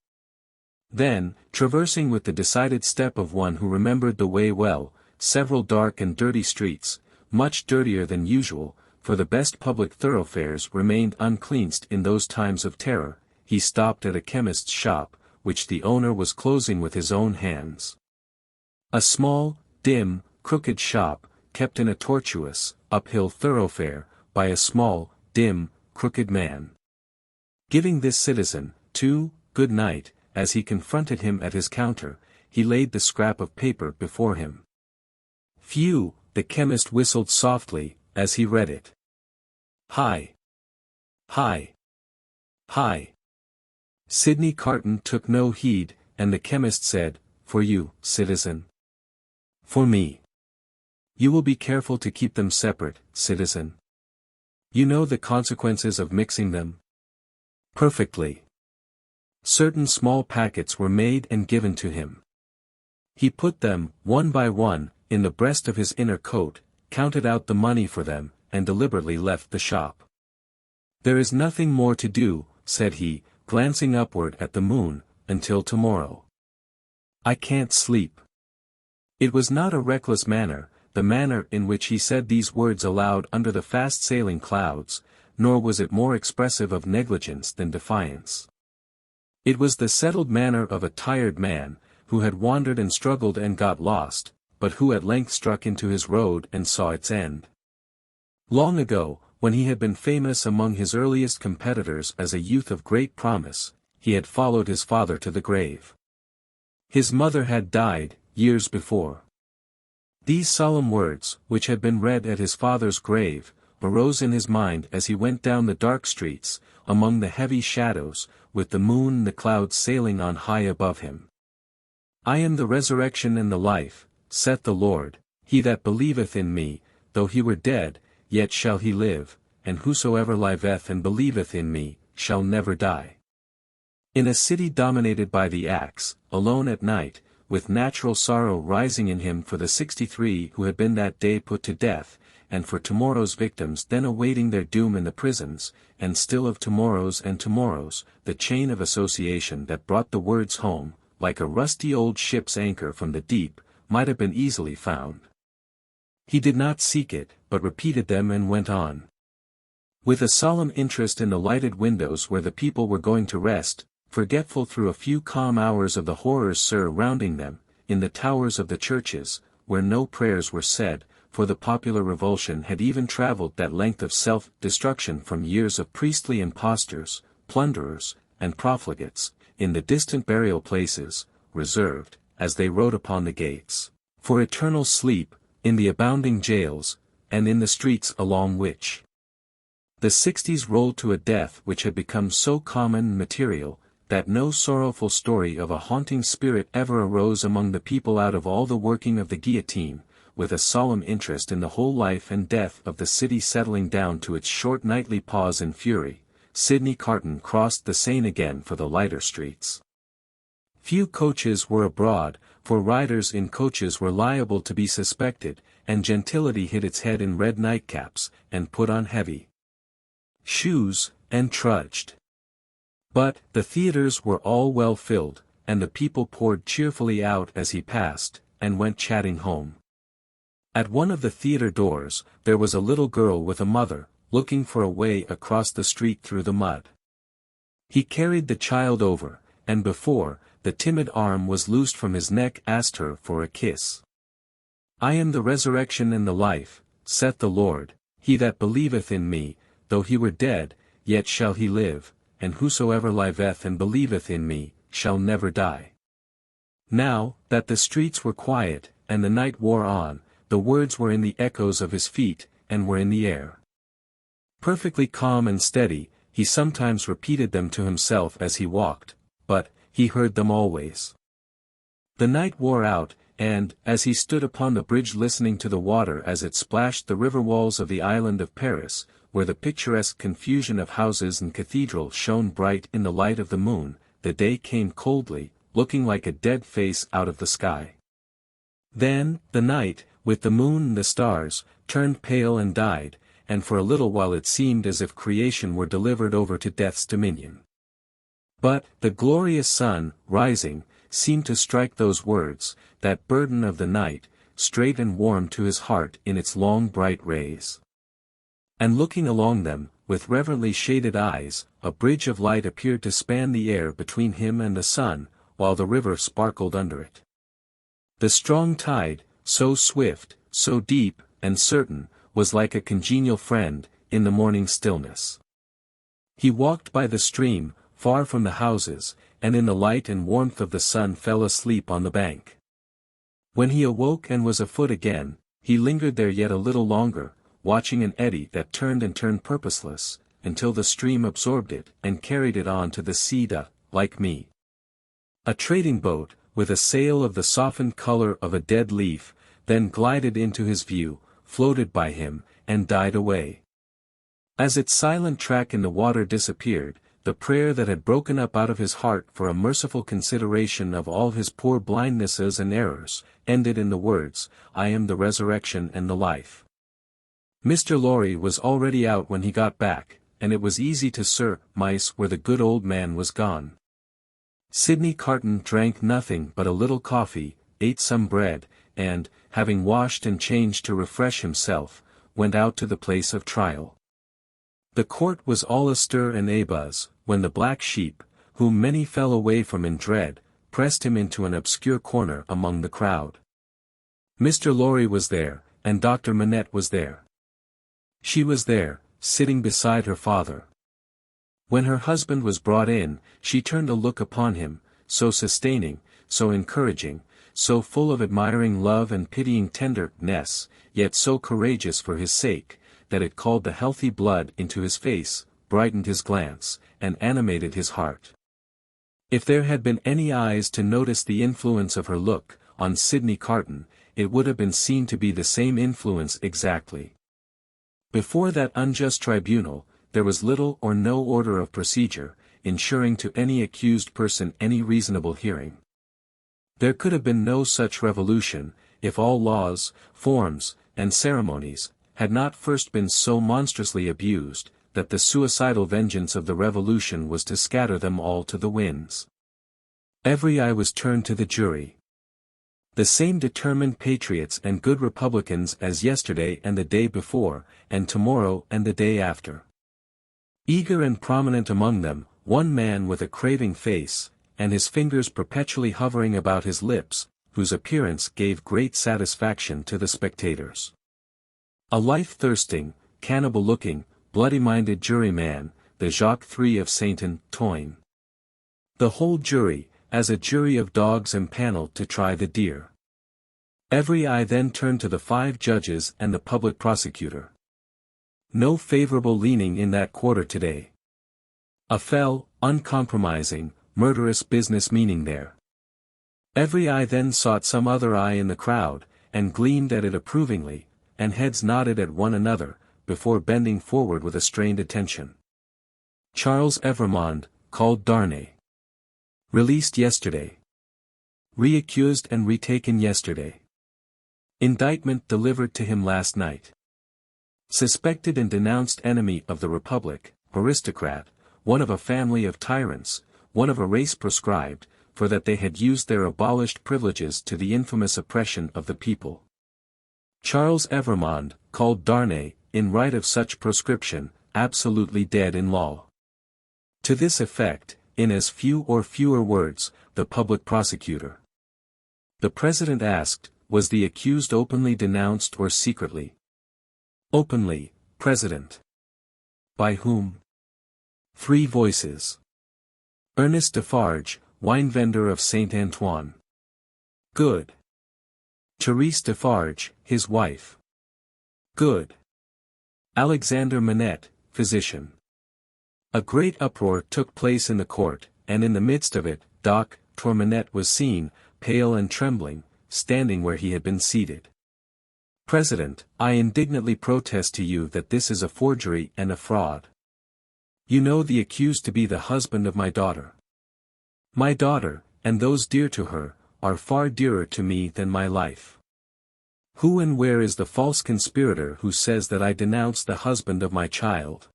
Then, traversing with the decided step of one who remembered the way well, several dark and dirty streets, much dirtier than usual, for the best public thoroughfares remained uncleansed in those times of terror. He stopped at a chemist's shop, which the owner was closing with his own hands. A small, dim, crooked shop, kept in a tortuous, uphill thoroughfare, by a small, dim, crooked man. Giving this citizen, too, good night, as he confronted him at his counter, he laid the scrap of paper before him. "Phew," the chemist whistled softly, as he read it. "Hi! Hi! Hi!" Sidney Carton took no heed, and the chemist said, "For you, citizen." "For me." "You will be careful to keep them separate, citizen. You know the consequences of mixing them?" "Perfectly." Certain small packets were made and given to him. He put them, one by one, in the breast of his inner coat, counted out the money for them, and deliberately left the shop. "There is nothing more to do," said he, glancing upward at the moon, "until tomorrow. I can't sleep." It was not a reckless manner, the manner in which he said these words aloud under the fast-sailing clouds, nor was it more expressive of negligence than defiance. It was the settled manner of a tired man, who had wandered and struggled and got lost, but who at length struck into his road and saw its end. Long ago, when he had been famous among his earliest competitors as a youth of great promise, he had followed his father to the grave. His mother had died, years before. These solemn words, which had been read at his father's grave, arose in his mind as he went down the dark streets, among the heavy shadows, with the moon and the clouds sailing on high above him. "I am the resurrection and the life, saith the Lord, he that believeth in me, though he were dead, yet shall he live, and whosoever liveth and believeth in me, shall never die." In a city dominated by the axe, alone at night, with natural sorrow rising in him for the 63 who had been that day put to death, and for tomorrow's victims then awaiting their doom in the prisons, and still of tomorrows and tomorrows, the chain of association that brought the words home, like a rusty old ship's anchor from the deep, might have been easily found. He did not seek it, but repeated them and went on. With a solemn interest in the lighted windows where the people were going to rest, forgetful through a few calm hours of the horrors surrounding them, in the towers of the churches, where no prayers were said, for the popular revulsion had even travelled that length of self-destruction from years of priestly impostors, plunderers, and profligates, in the distant burial places, reserved, as they wrote upon the gates, for eternal sleep, in the abounding jails, and in the streets along which the 60s rolled to a death which had become so common and material, that no sorrowful story of a haunting spirit ever arose among the people out of all the working of the guillotine, with a solemn interest in the whole life and death of the city settling down to its short nightly pause in fury. Sidney Carton crossed the Seine again for the lighter streets. Few coaches were abroad, for riders in coaches were liable to be suspected, and gentility hid its head in red nightcaps, and put on heavy shoes, and trudged. But the theatres were all well filled, and the people poured cheerfully out as he passed, and went chatting home. At one of the theatre doors, there was a little girl with a mother, looking for a way across the street through the mud. He carried the child over, and before the timid arm was loosed from his neck asked her for a kiss. "I am the resurrection and the life, saith the Lord, he that believeth in me, though he were dead, yet shall he live, and whosoever liveth and believeth in me, shall never die." Now, that the streets were quiet, and the night wore on, the words were in the echoes of his feet, and were in the air. Perfectly calm and steady, he sometimes repeated them to himself as he walked, but he heard them always. The night wore out, and, as he stood upon the bridge listening to the water as it splashed the river walls of the island of Paris, where the picturesque confusion of houses and cathedral shone bright in the light of the moon, the day came coldly, looking like a dead face out of the sky. Then, the night, with the moon and the stars, turned pale and died, and for a little while it seemed as if creation were delivered over to death's dominion. But, the glorious sun, rising, seemed to strike those words, that burden of the night, straight and warm to his heart in its long bright rays. And looking along them, with reverently shaded eyes, a bridge of light appeared to span the air between him and the sun, while the river sparkled under it. The strong tide, so swift, so deep, and certain, was like a congenial friend, in the morning stillness. He walked by the stream, far from the houses, and in the light and warmth of the sun fell asleep on the bank. When he awoke and was afoot again, he lingered there yet a little longer, watching an eddy that turned and turned purposeless, until the stream absorbed it and carried it on to the sea like me. A trading boat, with a sail of the softened color of a dead leaf, then glided into his view, floated by him, and died away. As its silent track in the water disappeared, the prayer that had broken up out of his heart for a merciful consideration of all his poor blindnesses and errors, ended in the words, "I am the resurrection and the life." Mr. Lorry was already out when he got back, and it was easy to surmise where the good old man was gone. Sidney Carton drank nothing but a little coffee, ate some bread, and, having washed and changed to refresh himself, went out to the place of trial. The court was all astir and abuzz, when the black sheep, whom many fell away from in dread, pressed him into an obscure corner among the crowd. Mr. Lorry was there, and Dr. Manette was there. She was there, sitting beside her father. When her husband was brought in, she turned a look upon him, so sustaining, so encouraging, so full of admiring love and pitying tenderness, yet so courageous for his sake, that it called the healthy blood into his face, brightened his glance, and animated his heart. If there had been any eyes to notice the influence of her look, on Sidney Carton, it would have been seen to be the same influence exactly. Before that unjust tribunal, there was little or no order of procedure, ensuring to any accused person any reasonable hearing. There could have been no such revolution, if all laws, forms, and ceremonies, had not first been so monstrously abused, that the suicidal vengeance of the revolution was to scatter them all to the winds. Every eye was turned to the jury. The same determined patriots and good republicans as yesterday and the day before, and tomorrow and the day after. Eager and prominent among them, one man with a craving face, and his fingers perpetually hovering about his lips, whose appearance gave great satisfaction to the spectators. A life-thirsting, cannibal-looking, bloody-minded juryman, the Jacques III of Saint-Antoine. The whole jury, as a jury of dogs empaneled to try the deer. Every eye then turned to the 5 judges and the public prosecutor. No favorable leaning in that quarter today. A fell, uncompromising, murderous business meaning there. Every eye then sought some other eye in the crowd, and gleamed at it approvingly, and heads nodded at one another, before bending forward with a strained attention. Charles Evrémonde, called Darnay. Released yesterday. Reaccused and retaken yesterday. Indictment delivered to him last night. Suspected and denounced enemy of the Republic, aristocrat, one of a family of tyrants, one of a race proscribed, for that they had used their abolished privileges to the infamous oppression of the people. Charles Evrémonde, called Darnay, in right of such proscription, absolutely dead in law. To this effect, in as few or fewer words, the public prosecutor. The President asked, was the accused openly denounced or secretly? Openly, President. By whom? 3 voices. Ernest Defarge, wine vendor of Saint-Antoine. Good. Therese Defarge, his wife. Good. Alexander Manette, physician. A great uproar took place in the court, and in the midst of it, Dr. Manette was seen, pale and trembling, standing where he had been seated. President, I indignantly protest to you that this is a forgery and a fraud. You know the accused to be the husband of my daughter. My daughter, and those dear to her, are far dearer to me than my life. Who and where is the false conspirator who says that I denounce the husband of my child?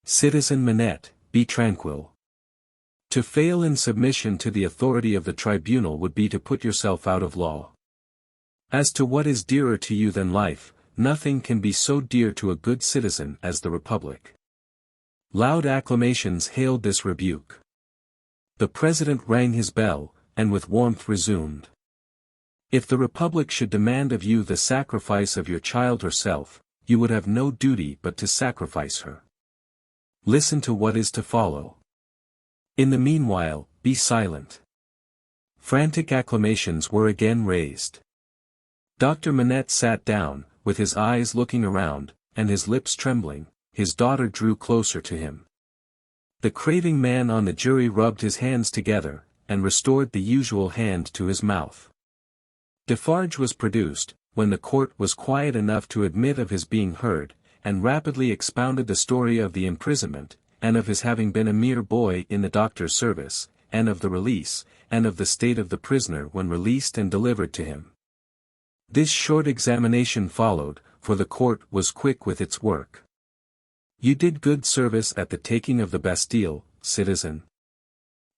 Citizen Manette, be tranquil. To fail in submission to the authority of the tribunal would be to put yourself out of law. As to what is dearer to you than life, nothing can be so dear to a good citizen as the Republic. Loud acclamations hailed this rebuke. The President rang his bell, and with warmth resumed. If the Republic should demand of you the sacrifice of your child herself, you would have no duty but to sacrifice her. Listen to what is to follow. In the meanwhile, be silent. Frantic acclamations were again raised. Dr. Manette sat down, with his eyes looking around, and his lips trembling. His daughter drew closer to him. The craving man on the jury rubbed his hands together, and restored the usual hand to his mouth. Defarge was produced, when the court was quiet enough to admit of his being heard, and rapidly expounded the story of the imprisonment, and of his having been a mere boy in the doctor's service, and of the release, and of the state of the prisoner when released and delivered to him. This short examination followed, for the court was quick with its work. You did good service at the taking of the Bastille, citizen.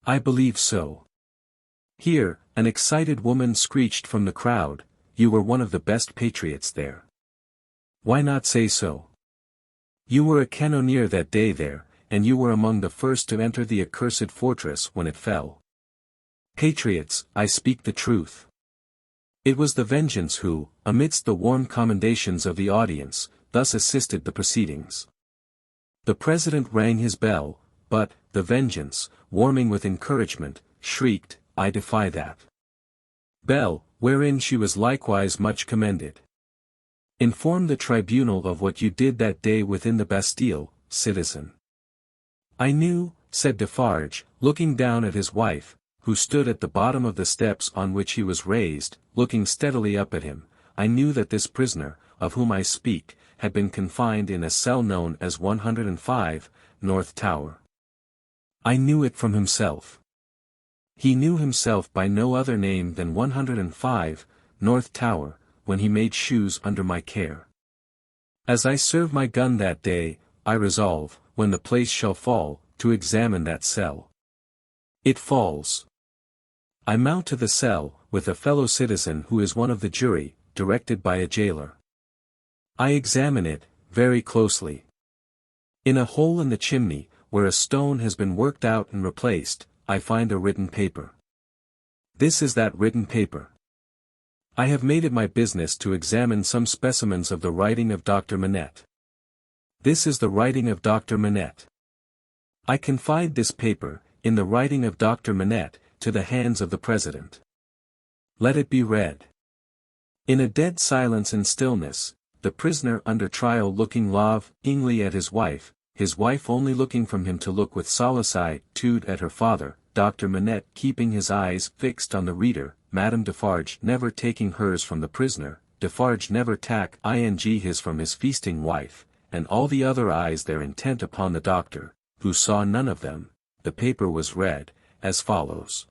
I believe so. Here, an excited woman screeched from the crowd, you were one of the best patriots there. Why not say so? You were a cannoneer that day there, and you were among the first to enter the accursed fortress when it fell. Patriots, I speak the truth. It was the Vengeance who, amidst the warm commendations of the audience, thus assisted the proceedings. The President rang his bell, but, the Vengeance, warming with encouragement, shrieked, I defy that bell, wherein she was likewise much commended. Inform the tribunal of what you did that day within the Bastille, citizen. I knew, said Defarge, looking down at his wife, who stood at the bottom of the steps on which he was raised, looking steadily up at him, I knew that this prisoner, of whom I speak, had been confined in a cell known as 105, North Tower. I knew it from himself. He knew himself by no other name than 105, North Tower, when he made shoes under my care. As I serve my gun that day, I resolve, when the place shall fall, to examine that cell. It falls. I mount to the cell, with a fellow citizen who is one of the jury, directed by a jailer. I examine it, very closely. In a hole in the chimney, where a stone has been worked out and replaced, I find a written paper. This is that written paper. I have made it my business to examine some specimens of the writing of Dr. Manette. This is the writing of Dr. Manette. I confide this paper, in the writing of Dr. Manette, to the hands of the President. Let it be read. In a dead silence and stillness, the prisoner under trial looking longingly at his wife only looking from him to look with solicitude at her father, Dr. Manette keeping his eyes fixed on the reader, Madame Defarge never taking hers from the prisoner, Defarge never taking his from his feasting wife, and all the other eyes there intent upon the doctor, who saw none of them. The paper was read, as follows.